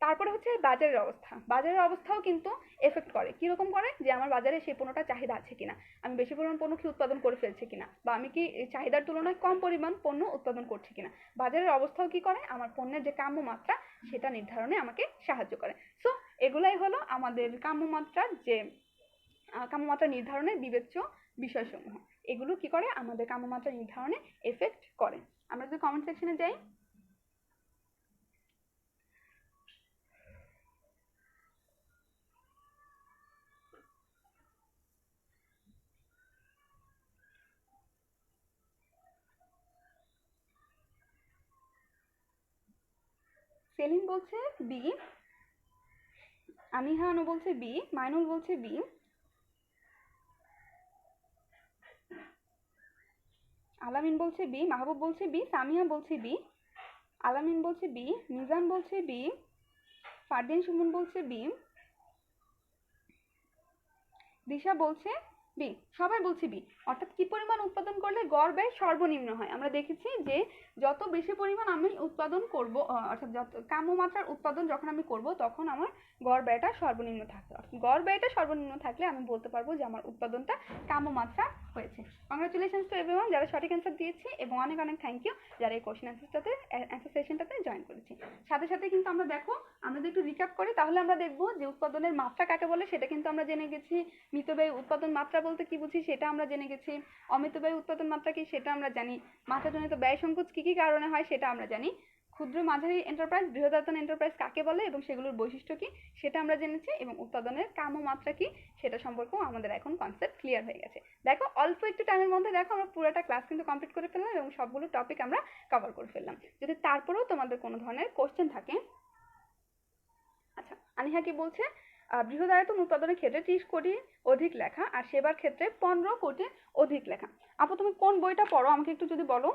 তারপরে হচ্ছে বাজারের অবস্থা। বাজারের অবস্থাও কিন্তু এফেক্ট করে। কিরকম করে, যে আমার বাজারে সেই পণ্যটার চাহিদা আছে কিনা, আমি বেশি পরিমাণ পণ্য কি উৎপাদন করে ফেলছি কিনা, বা আমি কি চাহিদার তুলনায় কম পরিমাণ পণ্য উৎপাদন করছি কিনা। বাজারের অবস্থাও কি করে, আমার পণ্যের যে কাম্য মাত্রা সেটা নির্ধারণে আমাকে সাহায্য করে। সো এগুলাই হলো আমাদের কাম্যমাত্রা নির্ধারণের বিবেচ্য বিষয়সমূহ। এগুলো কি করে, আমাদের কাম্যমাত্রা নির্ধারণে এফেক্ট করে। আমরা যদি কমেন্ট সেকশনে যাই, সেলিন বলছে বি, আনিহানও বলছে বি, মাইনুল বলছে বি, আলামিন বলছে বি, মাহবুব বলছে বি, সামিয়া বলছে বি, আলামিন বলছে বি, মিজান বলছে বি, ফারদিন সুমন বলছে বি, দিশা বলছে বি, সবাই বলছে বি। অর্থাৎ কি পরিমাণ উৎপাদন করলে গড় ব্যয় সর্বনিম্ন হয়। আমরা দেখেছি যে যত বেশি পরিমাণ আমি উৎপাদন করব, অর্থাৎ যত কাম্যমাত্রার উৎপাদন যখন আমি করব তখন আমার গড় ব্যয়টা সর্বনিম্ন থাকবে। গড় ব্যয়টা সর্বনিম্ন থাকলে আমি বলতে পারবো যে আমার উৎপাদনটা কাম্যমাত্রা হয়েছে। কংগ্রাচুলেশনস টু এভরিওয়ান যারা সঠিক অ্যান্সার দিয়েছে, এবং অনেক অনেক থ্যাংক ইউ যারা এই কোশ্চেন অ্যান্সার সেশনটাতে জয়েন করেছি। সাথে সাথে কিন্তু আমরা দেখো, আমরা যদি একটু রিক্যাপ করি তাহলে আমরা দেখবো যে উৎপাদনের মাত্রা কাকে বলে সেটা কিন্তু আমরা জেনে গেছি। মিতব্যয়ী উৎপাদন মাত্রা বলতে কি বুঝি সেটা আমরা জেনে গেছি। অমিতব্যয়ী উৎপাদন মাত্রা কি সেটা আমরা জানি। মাত্রাজনিত ব্যয় সংকোচ কি কি কারণে হয় সেটা আমরা জানি। ক্ষুদ্র মাঝারি এন্টারপ্রাইজ, বৃহদায়তন এন্টারপ্রাইজ কাকে বলে এবং সেগুলোর বৈশিষ্ট্য কি সেটা আমরা জেনেছি, এবং উৎপাদনের কাম্যমাত্রা কি সেটা সম্পর্কেও আমাদের এখন কনসেপ্ট ক্লিয়ার হয়ে গেছে। দেখো অল্প একটু টাইমের মধ্যে দেখো আমরা পুরোটা ক্লাস কিন্তু কমপ্লিট করে ফেললাম এবং সবগুলো টপিক আমরা কভার করে ফেললাম। যদি তারপরেও তোমাদের কোনো ধরনের কোশ্চেন থাকে। আচ্ছা, আনিহা কি বলছে, বৃহদায়তন উৎপাদনের ক্ষেত্রে 30 কোটি অধিক লেখা আর সেবার ক্ষেত্রে 15 কোটি অধিক লেখা। আপু তুমি কোন বইটা পড়ো আমাকে একটু যদি বলো।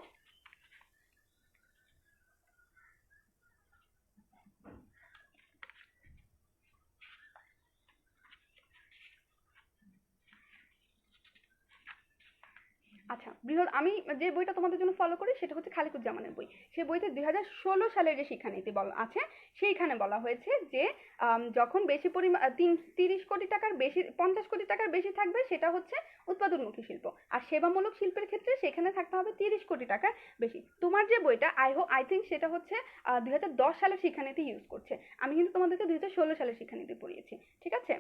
আচ্ছা, আমি যে বইটা তোমাদের জন্য ফলো করি সেটা হচ্ছে খালিকুজ্জামানের বই। সেই বইতে 2016 সালের যে শিক্ষানীতি বলা আছে সেইখানে বলা হয়েছে যে যখন বেশি পরিমাণ 30 কোটি টাকার বেশি, 50 কোটি টাকার বেশি থাকবে সেটা হচ্ছে উৎপাদনমুখী শিল্প, আর সেবামূলক শিল্পের ক্ষেত্রে সেখানে থাকতে হবে 30 কোটি টাকার বেশি। তোমার যে বইটা আই থিঙ্ক সেটা হচ্ছে 2010 সালের শিক্ষানীতি ইউজ করছে। আমি কিন্তু তোমাদেরকে 2016 সালের শিক্ষানীতি পড়িয়েছি, ঠিক আছে।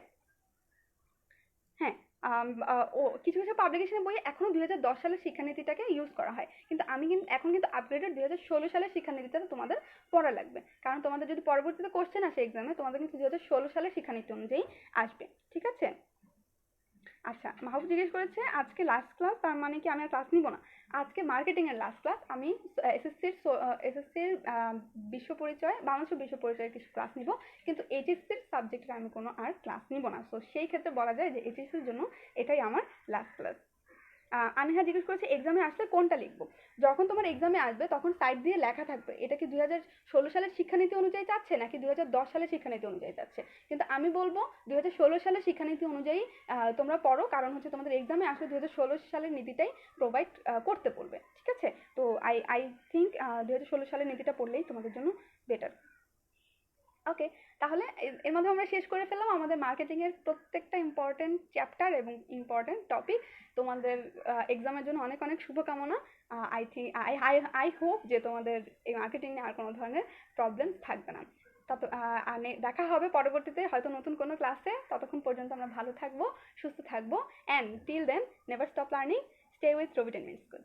হ্যাঁ, কিছু কিছু পাবলিকেশনের বইয়ে এখনো 2010 সালের শিক্ষানীতিটাকে ইউজ করা হয়, কিন্তু এখন কিন্তু আপগ্রেডেড 2016 সালের শিক্ষানীতিটা তোমাদের পড়া লাগবে, কারণ তোমাদের যদি পরবর্তীতে কোশ্চেন আসে এক্সামে তোমাদের কিন্তু 2016 সালের শিক্ষানীতি অনুযায়ী আসবে, ঠিক আছে। আচ্ছা, মাহবুব জিজ্ঞেস করেছে আজকে লাস্ট ক্লাস, তার মানে কি আমি আর ক্লাস নিব না? আজকে মার্কেটিং এর লাস্ট ক্লাস। আমি এসএসসির বিশ্ব পরিচয়, বাংলাদেশের বিশ্ব পরিচয়ের কিছু ক্লাস নিব, কিন্তু এইচএসসির সাবজেক্টে আমি কোনো আর ক্লাস নিব না। সো সেই ক্ষেত্রে বলা যায় যে এইচএসসির জন্য এটাই আমার লাস্ট ক্লাস। আনিহা জিজ্ঞেস করেছে এক্সামে আসলে কোনটা লিখবো। যখন তোমার এক্সামে আসবে তখন সাইড দিয়ে লেখা থাকবে এটা কি 2016 সালের শিক্ষানীতি অনুযায়ী চাচ্ছে নাকি 2010 সালের শিক্ষানীতি অনুযায়ী চাচ্ছে। কিন্তু আমি বলবো 2016 সালের শিক্ষানীতি অনুযায়ী তোমরা পড়ো, কারণ হচ্ছে তোমাদের এক্সামে আসলে 2016 সালের নীতিটাই প্রোভাইড করতে বলবে, ঠিক আছে। তো আই থিঙ্ক 2016 সালের নীতিটা পড়লেই তোমাদের জন্য বেটার। ওকে, তাহলে এর মধ্যে আমরা শেষ করে ফেললাম আমাদের মার্কেটিং এর প্রত্যেকটা ইম্পর্টেন্ট চ্যাপ্টার এবং ইম্পর্টেন্ট টপিক। তোমাদের এক্সামের জন্য অনেক অনেক শুভকামনা। আই থিঙ্ক আই হোপ যে তোমাদের এই মার্কেটিং নিয়ে আর কোনো ধরনের প্রবলেম থাকবে না। তত দেখা হবে পরবর্তীতে হয়তো নতুন কোনো ক্লাসে। ততক্ষণ পর্যন্ত আমরা ভালো থাকবো, সুস্থ থাকবো, and till then never stop learning, stay with Robi ten minute school.